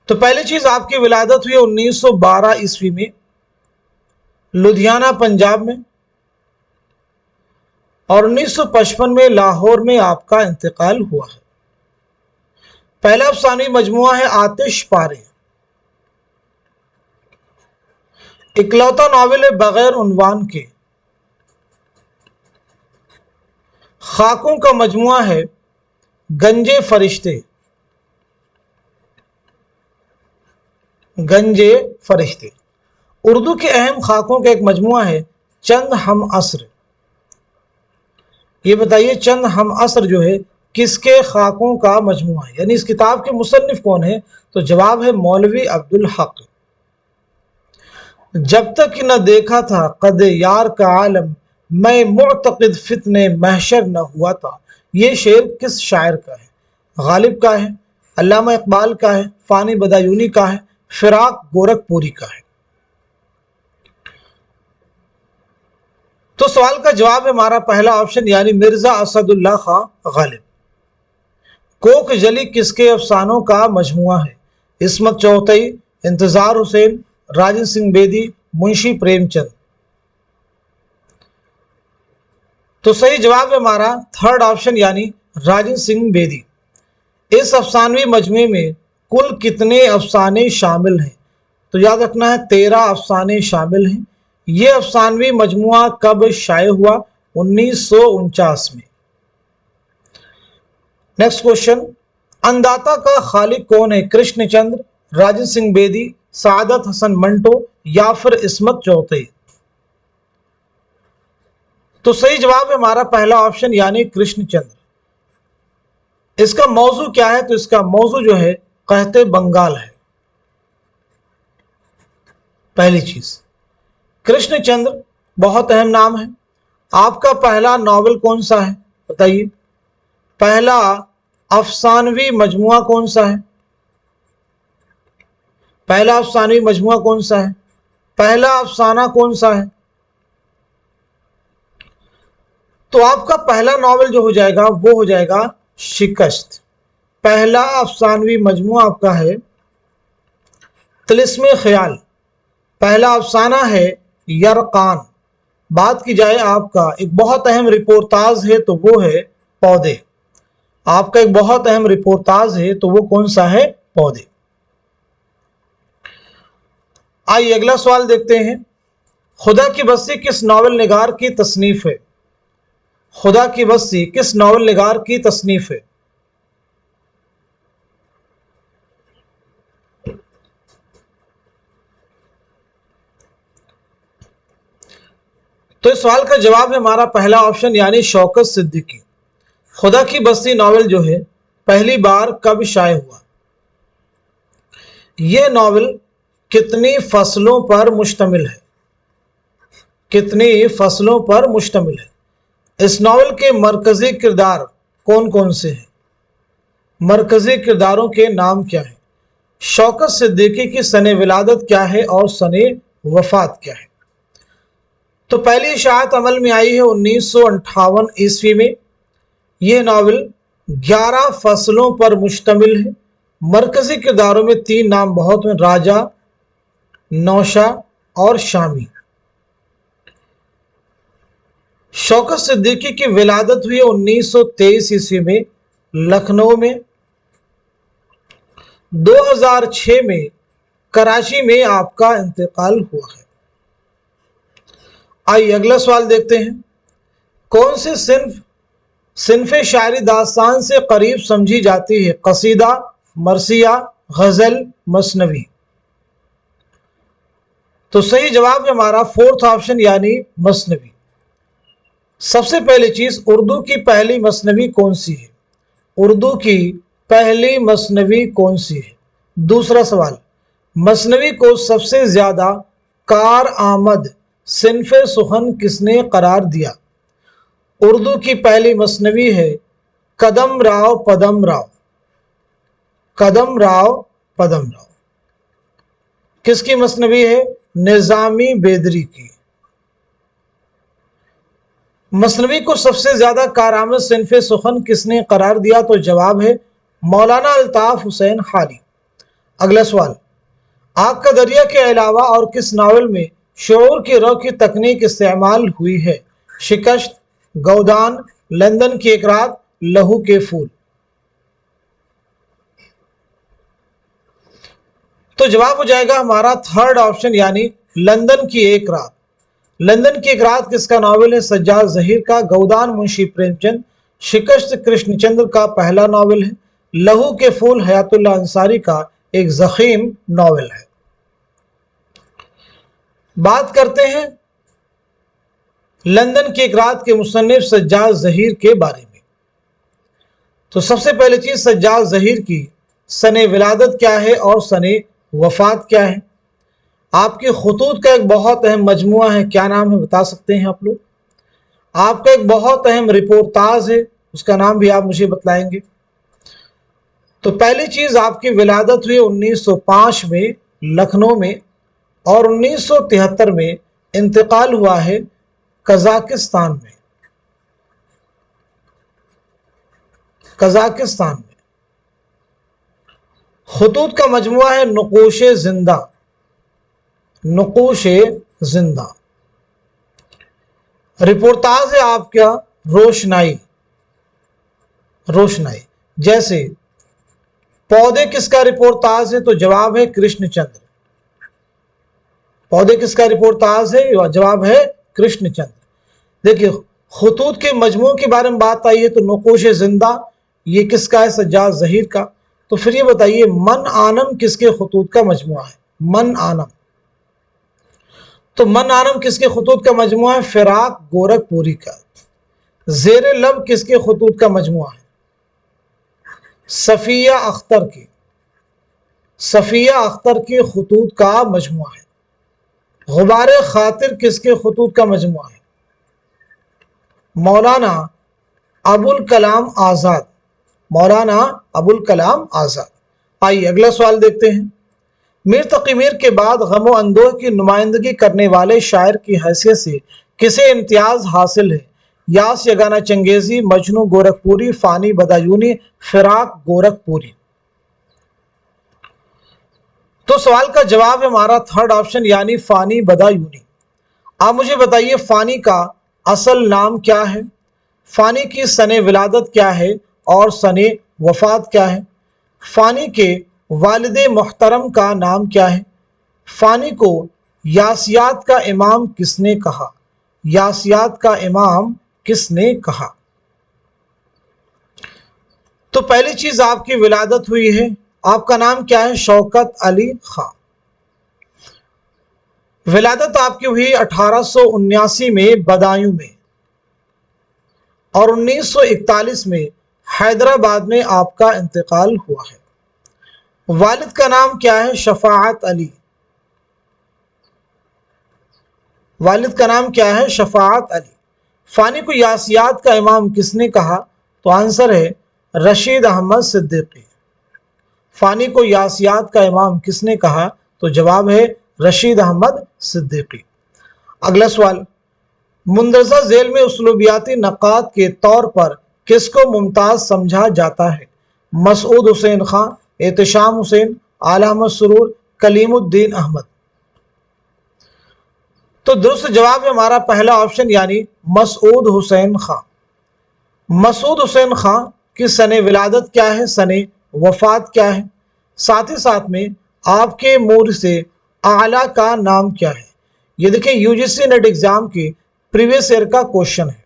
तो पहली चीज, आपकी विलादत हुई 1912 ईस्वी में लुधियाना पंजाब में, और 1955 में लाहौर में आपका इंतकाल हुआ है। पहला अफसानवी मजमुआ है आतिश पारे। इकलौता नॉवेल है बगैर उन्वान के। खाकों का मजमुआ है गंजे फरिश्ते। गंजे फरिश्ते। उर्दू के अहम खाकों का एक मजमुआ है चंद हम असर। ये बताइए चंद हम असर जो है किसके खाकों का मजमुआ है, यानी इस किताब के मुसन्निफ कौन है? तो जवाब है मौलवी अब्दुल हक। जब तक न देखा था कद यार का आलम, मैं मुअतक़िद फितने महशर न हुआ था। ये शेर किस शायर का है? गालिब का है, अल्लामा इकबाल का है, फ़ानी बदायूनी का है, फिराक गोरखपुरी का है। तो तो सवाल का जवाब है हमारा पहला ऑप्शन यानी मिर्जा असदुल्ला खां गालिब। कोक जली किसके अफसानों का मजमुआ है? इस्मत चौथई, इंतजार हुसैन, राजन सिंह बेदी, मुंशी प्रेमचंद। तो सही जवाब है हमारा थर्ड ऑप्शन यानी राजन सिंह बेदी। इस अफसानवी मजमे में कुल कितने अफसाने शामिल हैं? तो याद रखना है 13 अफसाने शामिल हैं। ये अफसानवी मजमुआ कब शाये हुआ? 1949 में। नेक्स्ट क्वेश्चन, अंदाता का खालिक कौन है? कृष्णचंद्र, राजन सिंह बेदी, सादत हसन मंटो या फिर इस्मत चौथई। तो सही जवाब है हमारा पहला ऑप्शन यानी कृष्णचंद्र। इसका मौजू क्या है? तो इसका मौजू जो है कहते बंगाल है। पहली चीज, कृष्णचंद्र बहुत अहम नाम है। आपका पहला नॉवेल कौन सा है बताइए? पहला अफसानवी मजमुआ कौन सा है? पहला अफसानवी मजमुआ कौन सा है? पहला अफसाना कौन सा है? तो आपका पहला नॉवेल जो हो जाएगा वो हो जाएगा शिकस्त। पहला अफसानवी मजमुआ आपका है तिलिस्मे ख्याल। पहला अफसाना है यरकान। बात की जाए आपका एक बहुत अहम रिपोर्टाज है तो वो है पौधे। आपका एक बहुत अहम रिपोर्टाज है तो वो कौन सा है? पौधे। आइए अगला सवाल देखते हैं। खुदा की बस्ती किस नॉवेल निगार की तसनीफ है? खुदा की बस्ती किस नॉवेल निगार की तसनीफ है? तो इस सवाल का जवाब है हमारा पहला ऑप्शन यानी शौकत सिद्दीकी। खुदा की बस्ती नॉवेल जो है पहली बार कब शाये हुआ? यह नॉवेल कितनी फसलों पर मुश्तमिल है? कितनी फसलों पर मुश्तमिल है? इस नॉवेल के मरकजी किरदार कौन कौन से हैं? मरकजी किरदारों के नाम क्या है? शौकत सिद्दीकी की सने विलादत क्या है और सने वफात क्या है? तो पहली इशाअत अमल में आई है 1958 ईस्वी में। यह नावल 11 फसलों पर मुश्तमिल है। मरकजी किरदारों में 3 नाम बहुत हैं, राजा, नौशा और शामी। शौकत सिद्दीकी की विलादत हुई 1923 ईस्वी में लखनऊ में। 2006 में कराची में आपका इंतकाल हुआ है। आइए अगला सवाल देखते हैं। कौन से सिन्फ़े शायरी दास्तान से करीब समझी जाती है? कसीदा, मरसिया, गजल, मसनवी। तो सही जवाब है हमारा फोर्थ ऑप्शन यानी मसनवी। सबसे पहली चीज, उर्दू की पहली मसनवी कौन सी है? उर्दू की पहली मसनवी कौन सी है? दूसरा सवाल, मसनवी को सबसे ज्यादा कार आमद सिन्फ़े सुखन किसने करार दिया? उर्दू की पहली मसनवी है कदम राव पदम राव। कदम राव पदम राव किसकी मसनवी है? निजामी बेदरी की। मसनवी को सबसे ज्यादा कारआमद सिन्फ़े सुखन किसने करार दिया? तो जवाब है मौलाना अल्ताफ हुसैन खाली। अगला सवाल, आग का दरिया के अलावा और किस नावल में शऊर की रौ की तकनीक इस्तेमाल हुई है? शिकस्त, गौदान, लंदन की एक रात, लहू के फूल। तो जवाब हो जाएगा हमारा थर्ड ऑप्शन यानी लंदन की एक रात। लंदन की एक रात किसका नावल है? सज्जाद ज़हीर का। गौदान मुंशी प्रेमचंद। शिकस्त कृष्णचंद्र का पहला नावल है। लहू के फूल हयातुल्लाह अंसारी का एक ज़ख़ीम नावल है। बात करते हैं लंदन की एक रात के मुसन्निफ सज्जाद ज़हीर के बारे में। तो सबसे पहले चीज, सज्जाद ज़हीर की सने विलादत क्या है और सने वफात क्या है? आपके खुतूत का एक बहुत अहम मजमुआ है, क्या नाम है बता सकते हैं आप लोग? आपका एक बहुत अहम रिपोर्टाज है, उसका नाम भी आप मुझे बतलाएंगे। तो पहली चीज, आपकी विलादत हुई 1905 में लखनऊ में और 1973 में इंतकाल हुआ है कजाकिस्तान में, कजाकिस्तान में। खतूत का मजमुआ है नुकूश जिंदा, नुकूश जिंदा। रिपोर्टाज है आपका रोशनाई, रोशनाई। जैसे पौधे किसका रिपोर्टाज है, तो जवाब है कृष्णचंद्र। पौधे किसका रिपोर्टाज है, जवाब है कृष्णचंद्र। देखिए खतूत के मजमू के बारे में बात आई है तो नुकूश जिंदा ये किसका है, सज्जाद ज़हीर का। तो फिर ये बताइए मन आनम किसके खतूत का मजमुआ है, मन आनम। तो मन आनम किसके खतूत का मजमुआ है, फिराक गोरखपुरी का। ज़ेर लब किसके खतूत का मजमुआ है, सफ़िया अख्तर की, सफ़िया अख्तर के खतूत का मजमुआ है। गुबारे खातिर किसके खतूत का मजमुआ है, मौलाना अबुल कलाम आज़ाद, मौलाना अबुल कलाम आज़ाद। आइए अगला सवाल देखते हैं। मीर तकी मीर के बाद गम अंदोह की नुमाइंदगी करने वाले शायर की हैसियत से किसे इम्तियाज़ हासिल है, यास यगाना चंगेज़ी, मजनू गोरखपुरी, फ़ानी बदायूनी, फिराक गोरखपुरी। तो सवाल का जवाब है हमारा थर्ड ऑप्शन यानी फ़ानी बदायूनी। आप मुझे बताइए फ़ानी का असल नाम क्या है, फ़ानी की सने विलादत क्या है और सने वफ़ात क्या है, फ़ानी के वालिदे मुहतरम का नाम क्या है, फ़ानी को यासियात का इमाम किसने कहा, यासियात का इमाम किसने कहा। तो पहली चीज आपकी विलादत हुई है, आपका नाम क्या है, शौकत अली खां। विलादत आपकी हुई 1879 में बदायूं में और 1941 में हैदराबाद में आपका इंतकाल हुआ है। वालिद का नाम क्या है, शफाअत अली, वालिद का नाम क्या है, शफाअत अली। फ़ानी को यासियात का इमाम किसने कहा, तो आंसर है रशीद अहमद सिद्दीकी। फ़ानी को यासियात का इमाम किसने कहा, तो जवाब है रशीद अहमद सिद्दीकी। अगला सवाल, मुंदरजा झेल में उसलूबियाती नक़ाद के तौर पर किसको मुमताज़ समझा जाता है, मसूद हुसैन खां, एहतिशाम हुसैन, आला अहमद सुरूर, कलीमुद्दीन अहमद। तो दुरुस्त जवाब है हमारा पहला ऑप्शन यानी मसूद हुसैन खां। मसूद हुसैन खां की सने विलादत क्या है, सने वफात क्या है, साथ ही साथ में आपके मूर से आला का नाम क्या है। ये देखिए यूजीसी नेट एग्जाम के प्रीवियस ईयर का क्वेश्चन है,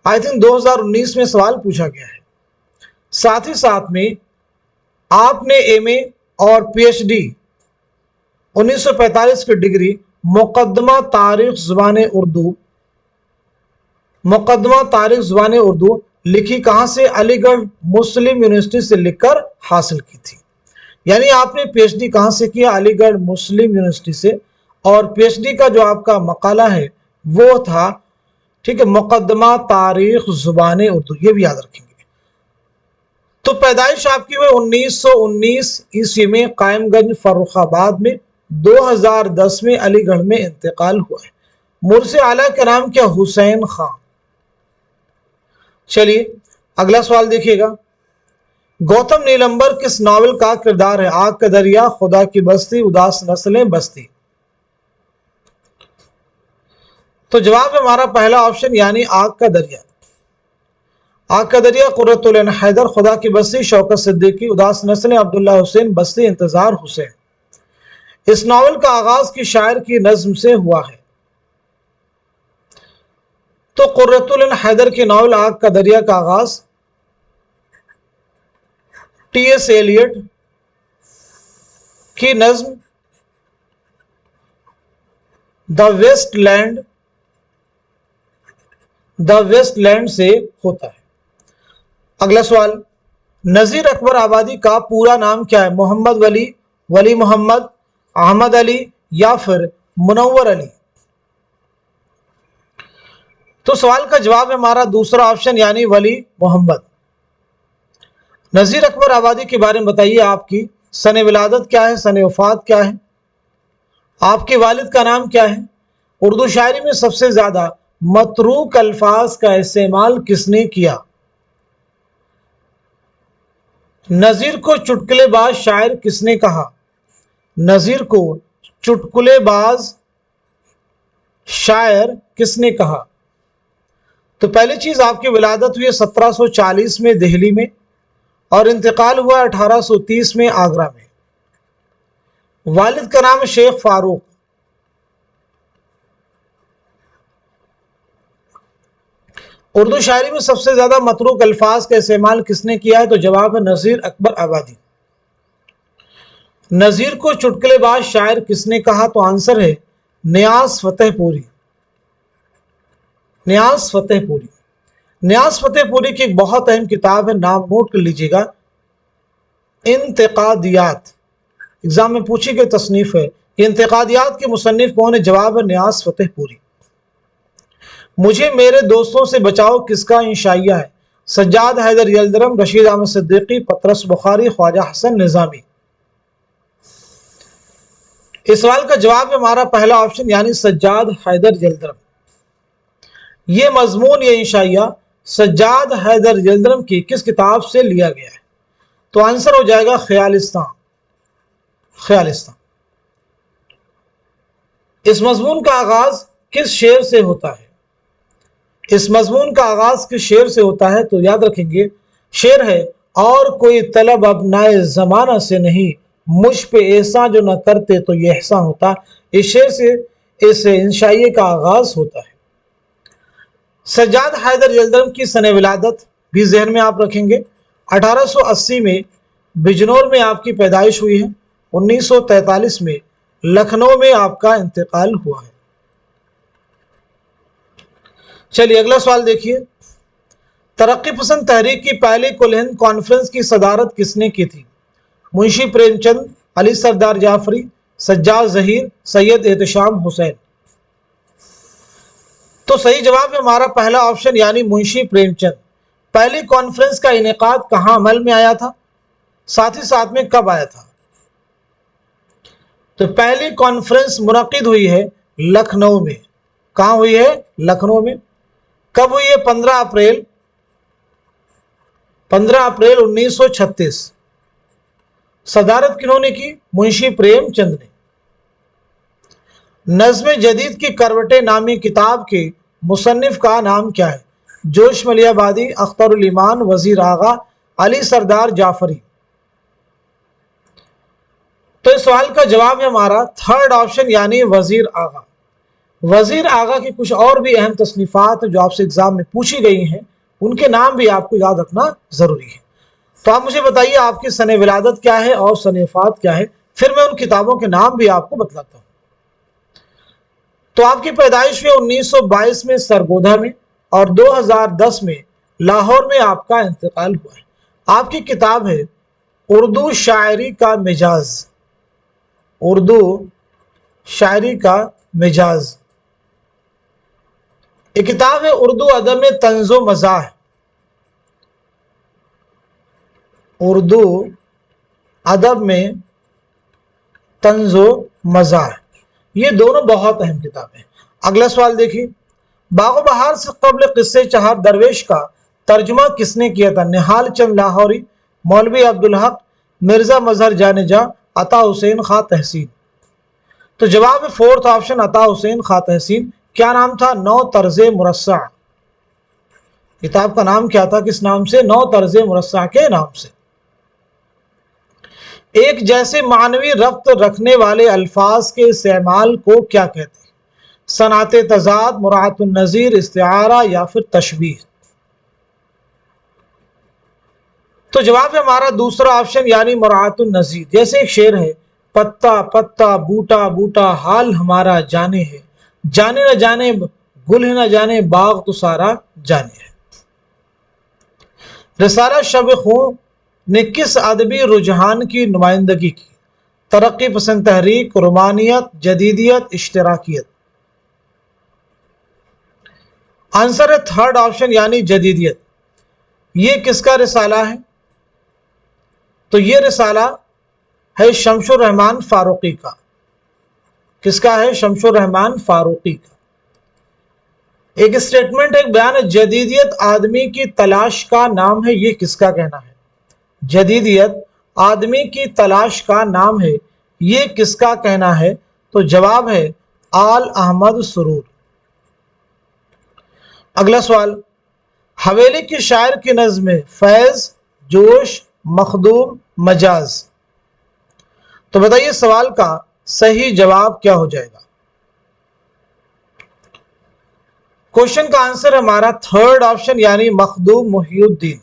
आई थिंक 2019 में सवाल पूछा गया है। साथ ही साथ में आपने एमए और पीएचडी 1945 की डिग्री मुकदमा तारीख ज़ुबान उर्दू, मुकदमा तारीख ज़ुबान उर्दू लिखी कहाँ से, अलीगढ़ मुस्लिम यूनिवर्सिटी से लिखकर हासिल की थी। यानी आपने पीएचडी कहाँ से किया, अलीगढ़ मुस्लिम यूनिवर्सिटी से। और पीएचडी का जो आपका मकाला है वो था, ठीक है, मुकदमा तारीख ज़ुबान उर्दू, ये भी याद रखेंगे। तो पैदाइश आपकी हुई 1919 ईस्वी में कायमगंज फर्रुखाबाद में, 2010 में अलीगढ़ में इंतकाल हुआ है। मुर्से आला का नाम क्या, हुसैन खां। चलिए अगला सवाल देखिएगा। गौतम नीलंबर किस नावल का किरदार है, आग का दरिया, खुदा की बस्ती, उदास नस्लें बस्ती। तो जवाब है हमारा पहला ऑप्शन यानी आग का दरिया। आग का दरिया कुर्रतुल ऐन हैदर, खुदा की बस्ती शौकत सिद्दीकी, उदास नस्लें अब्दुल्ला हुसैन, बस्ती इंतजार हुसैन। इस नावल का आगाज की शायर की नज्म से हुआ है। तो कुर्रतुल ऐन हैदर की नावल आग का दरिया का आगाज टी.एस. एलियट की नज्म द वेस्ट लैंड से होता है। अगला सवाल, नजीर अकबर आबादी का पूरा नाम क्या है, मोहम्मद वली, वली मोहम्मद, अहमद अली या फिर मुनव्वर अली। तो सवाल का जवाब है हमारा दूसरा ऑप्शन यानी वली मोहम्मद। नजीर अकबर आबादी के बारे में बताइए, आपकी सने विलादत क्या है, सने वफात क्या है, आपके वालिद का नाम क्या है, اردو شاعری میں سب سے زیادہ متروک الفاظ کا استعمال کس نے کیا؟ نظیر کو چٹکلے باز شاعر کس نے کہا؟ نظیر کو چٹکلے باز شاعر کس نے کہا؟ تو پہلی چیز، آپ کی ولادت ہوئی 1740 میں دہلی میں اور انتقال ہوا 1830 میں آگرہ میں۔ والد کا نام شیخ فاروق۔ اردو شاعری میں سب سے زیادہ متروک الفاظ کا استعمال کس نے کیا ہے؟ تو جواب ہے نذیر اکبر آبادی۔ نذیر کو چٹکلے باز شاعر کس نے کہا؟ تو آنسر ہے نیاز فتح پوری۔ نیاز فتح پوری۔ نیاز فتح پوری کی ایک بہت اہم کتاب ہے، نام نوٹ کر لیجیے گا، انتقادیات۔ ایگزام میں پوچھی گئی تصنیف ہے کہ انتقادیات کے مصنف کون ہے؟ جواب ہے نیاز فتح پوری۔ مجھے میرے دوستوں سے بچاؤ کس کا انشائیہ ہے؟ سجاد حیدر یلدرم، رشید احمد صدیقی، پطرس بخاری، خواجہ حسن نظامی۔ اس سوال کا جواب ہے ہمارا پہلا آپشن یعنی سجاد حیدر یلدرم۔ یہ مضمون، یہ انشائیہ سجاد حیدر یلدرم کی کس کتاب سے لیا گیا ہے؟ تو آنسر ہو جائے گا خیالستان۔ خیالستان۔ اس مضمون کا آغاز کس شعر سے ہوتا ہے؟ اس مضمون کا آغاز کس شعر سے ہوتا ہے؟ تو یاد رکھیں گے، شعر ہے اور کوئی طلب ابنائے زمانہ سے نہیں، مجھ پہ ایسا جو نہ کرتے تو یہ احسان ہوتا۔ اس شعر سے اس انشائیے کا آغاز ہوتا ہے۔ سجاد حیدر یلدرم کی سن ولادت بھی ذہن میں آپ رکھیں گے، 1880 میں بجنور میں آپ کی پیدائش ہوئی ہے، 1943 میں لکھنؤ میں آپ کا انتقال ہوا ہے۔ چلیے اگلا سوال دیکھیے، ترقی پسند تحریک کی پہلی کل ہند کانفرنس کی صدارت کس نے کی تھی؟ منشی پریم چند، علی سردار جعفری، سجاد ظہیر، سید احتشام حسین۔ تو صحیح جواب ہے ہمارا پہلا آپشن یعنی منشی پریم چند۔ پہلی کانفرنس کا انعقاد کہاں عمل میں آیا تھا؟ ساتھ ہی ساتھ میں کب آیا تھا؟ تو پہلی کانفرنس منعقد ہوئی ہے لکھنؤ میں۔ کہاں ہوئی ہے؟ لکھنؤ میں۔ کب ہوئی ہے؟ 15 اپریل 1936۔ صدارت کنہوں نے کی؟ منشی پریم چند نے۔ نظم جدید کی کروٹیں نامی کتاب کے مصنف کا نام کیا ہے؟ جوش ملیح آبادی، اختر الایمان، وزیر آغا، علی سردار جعفری۔ تو اس سوال کا جواب ہے ہمارا تھرڈ آپشن یعنی وزیر آغا۔ وزیر آغا کی کچھ اور بھی اہم تصنیفات جو آپ سے ایگزام میں پوچھی گئی ہیں، ان کے نام بھی آپ کو یاد رکھنا ضروری ہے۔ تو آپ مجھے بتائیے آپ کی سن ولادت کیا ہے اور صنیفات کیا ہے، پھر میں ان کتابوں کے نام بھی آپ کو بتلاتا ہوں۔ تو آپ کی پیدائش ہوئی 1922 میں سرگودھا میں اور 2010 میں لاہور میں آپ کا انتقال ہوا ہے۔ آپ کی کتاب ہے اردو شاعری کا مجاز۔ اردو شاعری کا مجاز۔ یہ کتاب ہے اردو ادب میں طنز و مزاح۔ اردو ادب میں طنز و مزاح، یہ دونوں بہت اہم کتابیں۔ اگلا سوال دیکھیے، باغ و بہار سے قبل قصے چہار درویش کا ترجمہ کس نے کیا تھا؟ نہال چند لاہوری، مولوی عبدالحق، مرزا مظہر جان جاں، عطا حسین خاں تحسین۔ تو جواب ہے فورتھ آپشن عطا حسین خاں تحسین۔ کیا نام تھا؟ نو طرز مرصع۔ کتاب کا نام کیا تھا؟ کس نام سے؟ نو طرز مرصع کے نام سے۔ ایک جیسے معنوی ربط رکھنے والے الفاظ کے استعمال کو کیا کہتے ہیں؟ صنعت تضاد، مراعات النظیر، استعارہ یا پھر تشبیہ۔ تو جواب ہے ہمارا دوسرا آپشن یعنی مراعات النظیر۔ جیسے ایک شعر ہے، پتا پتا بوٹا بوٹا حال ہمارا جانے ہے، جانے نہ جانے گل نہ جانے باغ تو سارا جانے ہے۔ رسالہ شب خوں نے کس ادبی رجحان کی نمائندگی کی؟ ترقی پسند تحریک، رومانیت، جدیدیت، اشتراکیت۔ آنسر ہے تھرڈ آپشن یعنی جدیدیت۔ یہ کس کا رسالہ ہے؟ تو یہ رسالہ ہے شمس الرحمان فاروقی کا۔ کس کا ہے؟ شمس الرحمان فاروقی کا۔ ایک اسٹیٹمنٹ ایک بیان ہے، جدیدیت آدمی کی تلاش کا نام ہے، یہ کس کا کہنا ہے؟ جدیدیت آدمی کی تلاش کا نام ہے، یہ کس کا کہنا ہے؟ تو جواب ہے آل احمد سرور۔ اگلا سوال، حویلی کی شاعر کی نظم میں فیض، جوش، مخدوم، مجاز، تو بتائیے سوال کا صحیح جواب کیا ہو جائے گا؟ کوشچن کا آنسر ہمارا تھرڈ آپشن یعنی مخدوم محی الدین۔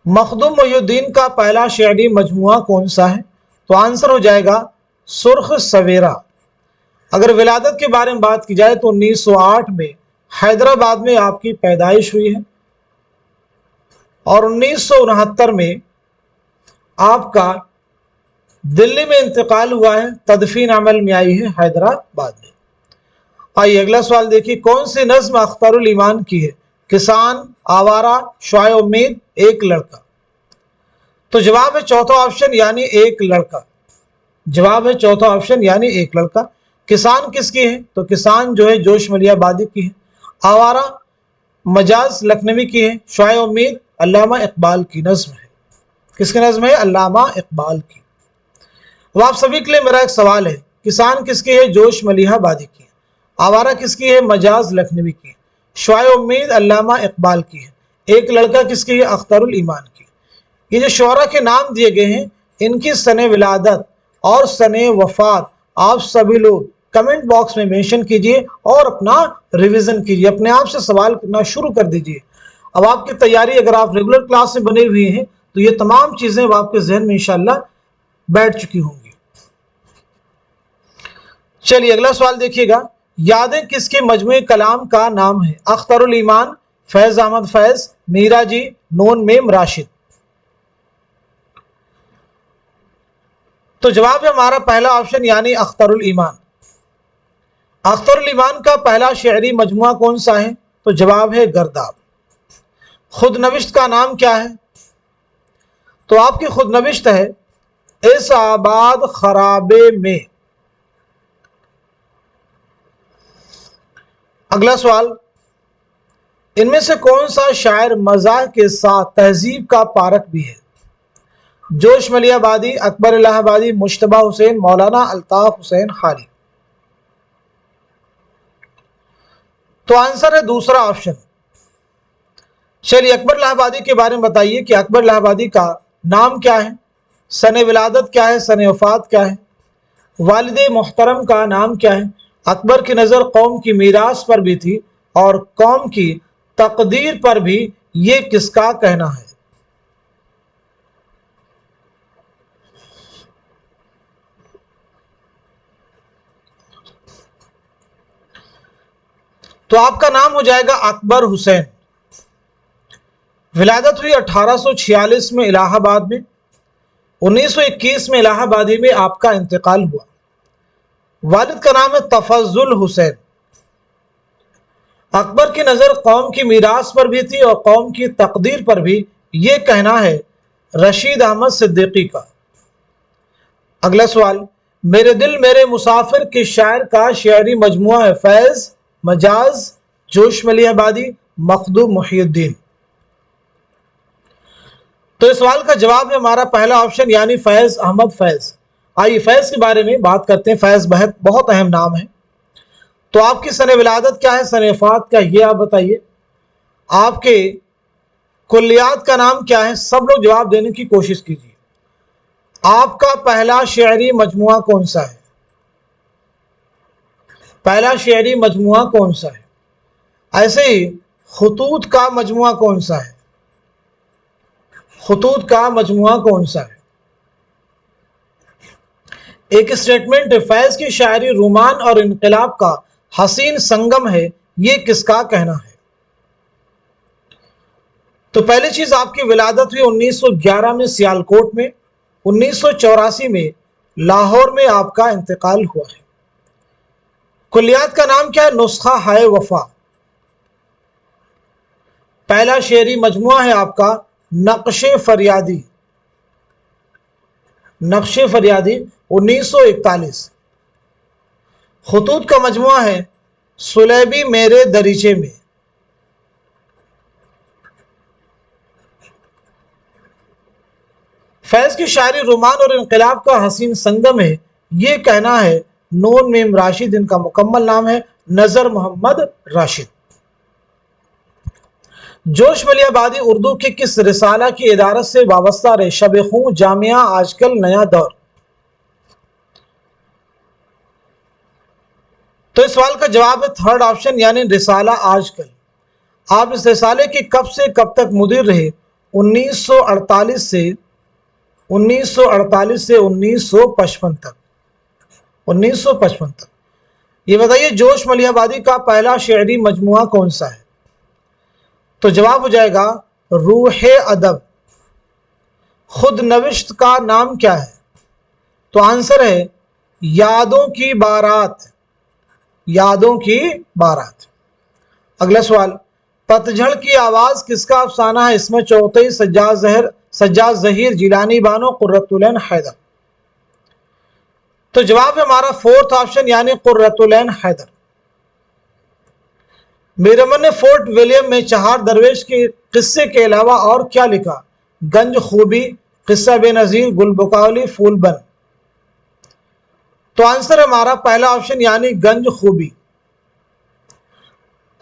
مخدوم محی الدین کا پہلا شعری مجموعہ کون سا ہے؟ تو آنسر ہو جائے گا سرخ سویرا۔ اگر ولادت کے بارے میں بات کی جائے تو 1908 میں حیدرآباد میں آپ کی پیدائش ہوئی ہے اور 1969 میں آپ کا دلی میں انتقال ہوا ہے، تدفین عمل میں آئی ہے حیدرآباد میں۔ آئیے اگلا سوال دیکھیے، کون سی نظم اختر الایمان کی ہے؟ کسان، آوارہ، شعاع امید، ایک لڑکا، تو جواب ہے چوتھا آپشن یعنی ایک لڑکا۔ جواب ہے چوتھا آپشن یعنی ایک لڑکا۔ کسان کس کی ہے؟ تو کسان جو ہے جوش ملیح آبادی کی ہے۔ آوارہ مجاز لکھنوی کی ہے۔ شعاع امید علامہ اقبال کی نظم ہے۔ کس کی نظم ہے؟ علامہ اقبال کی۔ اب آپ سبھی کے لیے میرا ایک سوال ہے، کسان کس کی ہے؟ جوش ملیح آبادی کی ہے۔ آوارہ کس کی ہے؟ مجاز لکھنوی کی ہے۔ شعاع امید علامہ اقبال کی ہے۔ ایک لڑکا کس کی ہے؟ اختر الایمان کی۔ یہ جو شعراء کے نام دیے گئے ہیں ان کی سن ولادت اور سن وفات آپ سبھی لوگ کمنٹ باکس میں مینشن کیجئے اور اپنا ریویژن کیجئے، اپنے آپ سے سوال کرنا شروع کر دیجئے۔ اب آپ کی تیاری اگر آپ ریگولر کلاس میں بنے ہوئے ہیں تو یہ تمام چیزیں آپ کے ذہن میں انشاءاللہ بیٹھ چکی ہوں گی۔ چلیے اگلا سوال دیکھیے گا، یادیں کس کے مجموعے کلام کا نام ہے؟ اختر الایمان، فیض احمد فیض، میرا جی، نون میم راشد، تو جواب ہے ہمارا پہلا آپشن یعنی اختر الایمان۔ اختر الایمان کا پہلا شعری مجموعہ کون سا ہے؟ تو جواب ہے گرداب۔ خود نوشت کا نام کیا ہے؟ تو آپ کی خود نوشت ہے اس آباد خرابے میں۔ اگلا سوال، ان میں سے کون سا شاعر مزاح کے ساتھ تہذیب کا پارک بھی ہے؟ جوش ملیح آبادی، اکبر الہ آبادی، مجتبیٰ حسین، مولانا الطاف حسین خالی، تو آنسر ہے دوسرا آپشن۔ چلیے اکبر الہ آبادی کے بارے میں بتائیے کہ اکبر الہ آبادی کا نام کیا ہے، سن ولادت کیا ہے، سن وفات کیا ہے، والد محترم کا نام کیا ہے؟ اکبر کی نظر قوم کی میراث پر بھی تھی اور قوم کی تقدیر پر بھی، یہ کس کا کہنا ہے؟ تو آپ کا نام ہو جائے گا اکبر حسین۔ ولادت ہوئی 1846 میں الہ آباد میں، 1921 میں الہ آبادی میں آپ کا انتقال ہوا۔ والد کا نام ہے تفضل حسین۔ اکبر کی نظر قوم کی میراث پر بھی تھی اور قوم کی تقدیر پر بھی، یہ کہنا ہے رشید احمد صدیقی کا۔ اگلا سوال، میرے دل میرے مسافر کے شاعر کا شعری مجموعہ ہے فیض، مجاز، جوش ملیح آبادی، مخدوم محی الدین، تو اس سوال کا جواب ہے ہمارا پہلا آپشن یعنی فیض احمد فیض۔ آئیے فیض کے بارے میں بات کرتے ہیں۔ فیض بہت اہم نام ہے۔ تو آپ کی سن ولادت کیا ہے، سن وفات کیا ہے، یہ آپ بتائیے۔ آپ کے کلیات کا نام کیا ہے؟ سب لوگ جواب دینے کی کوشش کیجیے۔ آپ کا پہلا شعری مجموعہ کون سا ہے؟ پہلا شعری مجموعہ کون سا ہے؟ ایسے ہی خطوط کا مجموعہ کون سا ہے؟ خطوط کا مجموعہ کون سا ہے؟ ایک اسٹیٹمنٹ فیض کی شاعری رومان اور انقلاب کا حسین سنگم ہے، یہ کس کا کہنا ہے؟ تو پہلی چیز آپ کی ولادت ہوئی 1911 میں سیالکوٹ میں، 1984 میں لاہور میں آپ کا انتقال ہوا ہے۔ کلیات کا نام کیا ہے؟ نسخہ ہے وفا۔ پہلا شعری مجموعہ ہے آپ کا نقش فریادی، نقش فریادی 1941۔ خطوط کا مجموعہ ہے सुलेबी मेरे दरीचे में। फैज की शायरी रोमान और इनकलाब का हसीन संगम है, ये कहना है नून मीम राशिद। इनका मुकम्मल नाम है नजर मोहम्मद राशिद। जोश मलियाबादी उर्दू के किस रिसाला की इदारत से वाबस्ता रहे? शब खूं, जामिया, आजकल, नया दौर। तो इस सवाल का जवाब है थर्ड ऑप्शन, यानी रिसाला आजकल। आप इस रिसाले के कब से कब तक मुदीर रहे? 1948 से 1955 तक। 1955 तक। ये बताइए जोश मलियाबादी का पहला शेरी मजमुआ कौन सा है? तो जवाब हो जाएगा रूह अदब। खुद नविश्त का नाम क्या है? तो आंसर है यादों की बारात। यादों की बारात। अगला सवाल, पतझड़ की आवाज किसका अफसाना है? इसमें चौथई, सज्जाद ज़हीर, जिलानी बानो, कुर्रतुल ऐन हैदर। तो जवाब है हमारा फोर्थ ऑप्शन, यानी कुर्रतुल ऐन हैदर। मीरमन ने फोर्ट विलियम में चहार दरवेश के किस्से के अलावा और क्या लिखा? गंज खूबी, किस्सा बेनजीर, गुलबकावली, फूलबन। तो आंसर हमारा पहला ऑप्शन, यानी गंज खूबी।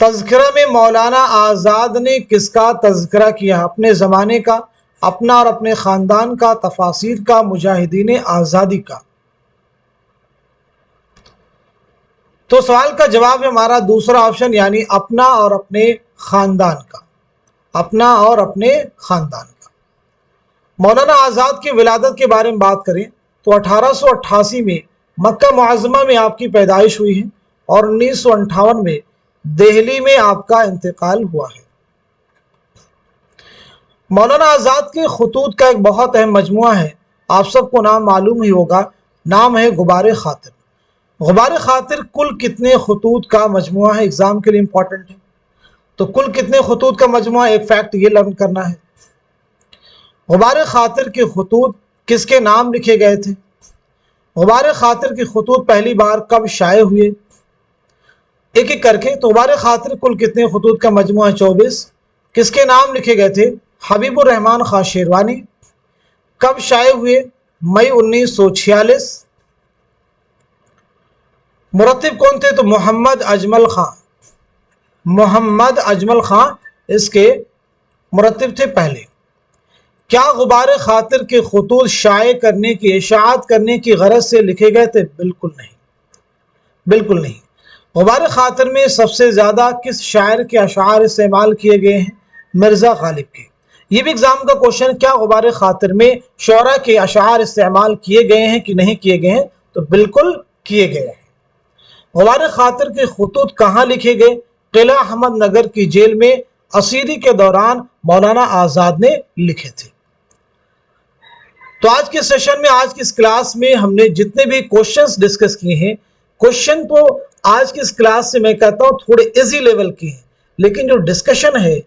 तज़किरा में मौलाना आज़ाद ने किसका तज़किरा किया? अपने ज़माने का, अपना और अपने ख़ानदान का, तफासिर का, मुजाहिदीन आज़ादी का। तो सवाल का जवाब है हमारा दूसरा ऑप्शन, यानी अपना और अपने ख़ानदान का। अपना और अपने ख़ानदान का। मौलाना आज़ाद की विलादत के बारे में बात करें तो 1888 में मक्का मुअज़्ज़मा में आपकी पैदाइश हुई है और 1958 में दिल्ली में आपका इंतकाल हुआ है। मौलाना आज़ाद के खुतूत का एक बहुत अहम मजमुआ है, आप सबको नाम मालूम ही होगा, नाम है गुबार खातिर। गुबार खातिर कुल कितने खुतूत का मजमुआ है? एग्जाम के लिए इंपॉर्टेंट है। तो कुल कितने खुतूत का मजमुआ? एक फैक्ट ये लर्न करना है। गुबार खातिर के खुतूत किसके नाम लिखे गए थे? गुबार खातिर के खुतूत पहली बार कब शाये हुए? एक एक करके। तो गुबार खातिर कुल कितने खुतूत का मजमुआ है? 24। किसके नाम लिखे गए थे? हबीबुर रहमान खां शेरवानी। कब शाये हुए? मई 1946। मुरत्तिब कौन थे? तो मोहम्मद अजमल खां। मोहम्मद अजमल खां इसके मुरत्तिब थे पहले। क्या गुबार खातिर के खुतूत शाये करने की, इशाअत करने की गरज से लिखे गए थे? बिल्कुल नहीं, बिल्कुल नहीं। गुबार खातिर में सबसे ज़्यादा किस शायर के अशार इस्तेमाल किए गए हैं? मिर्ज़ा गालिब के। ये भी एग्जाम का क्वेश्चन, क्या गुबार खातिर में शोरा के अशार इस्तेमाल किए गए हैं कि नहीं किए गए हैं? तो बिल्कुल किए गए हैं। गुबार खातिर के खुतूत कहाँ लिखे गए? किला अहमद नगर की जेल में असीरी के दौरान मौलाना आज़ाद ने लिखे थे। तो आज के सेशन में, आज की इस क्लास में हमने जितने भी क्वेश्चंस डिस्कस किए हैं, क्वेश्चन तो आज की इस क्लास से मैं कहता हूँ थोड़े इजी लेवल के हैं, लेकिन जो डिस्कशन है,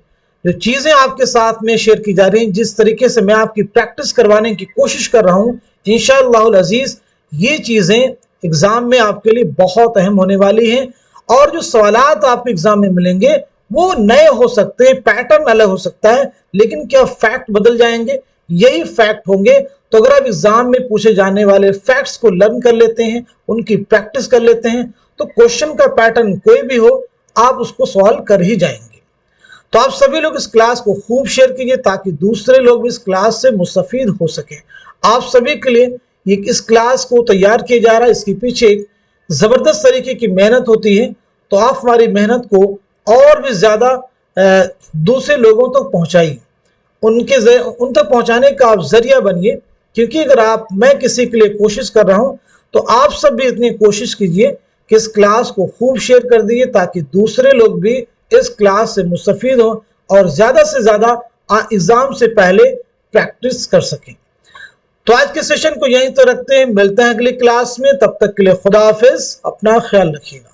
जो चीज़ें आपके साथ में शेयर की जा रही हैं, जिस तरीके से मैं आपकी प्रैक्टिस करवाने की कोशिश कर रहा हूँ, इंशाअल्लाहुल अजीज़ ये चीज़ें एग्ज़ाम में आपके लिए बहुत अहम होने वाली हैं। और जो सवालात आपको एग्ज़ाम में मिलेंगे वो नए हो सकते हैं, पैटर्न अलग हो सकता है, लेकिन क्या फैक्ट बदल जाएंगे? यही फैक्ट होंगे। तो अगर आप एग्जाम में पूछे जाने वाले फैक्ट्स को लर्न कर लेते हैं, उनकी प्रैक्टिस कर लेते हैं, तो क्वेश्चन का पैटर्न कोई भी हो, आप उसको सॉल्व कर ही जाएंगे। तो आप सभी लोग इस क्लास को खूब शेयर कीजिए ताकि दूसरे लोग भी इस क्लास से मुस्तफीद हो सके। आप सभी के लिए ये इस क्लास को तैयार किया जा रहा है, इसके पीछे एक ज़बरदस्त तरीके की मेहनत होती है। तो आप हमारी मेहनत को और भी ज़्यादा दूसरे लोगों तक पहुँचाइए, उन तक पहुँचाने का आप जरिया बनिए। क्योंकि अगर मैं किसी के लिए कोशिश कर रहा हूँ, तो आप सब भी इतनी कोशिश कीजिए कि इस क्लास को खूब शेयर कर दीजिए ताकि दूसरे लोग भी इस क्लास से मुस्तफीद हों और ज़्यादा से ज़्यादा एग्ज़ाम से पहले प्रैक्टिस कर सकें। तो आज के सेशन को यहीं तो रखते हैं, मिलते हैं अगली क्लास में। तब तक के लिए खुदा हाफिज़, अपना ख्याल रखिएगा।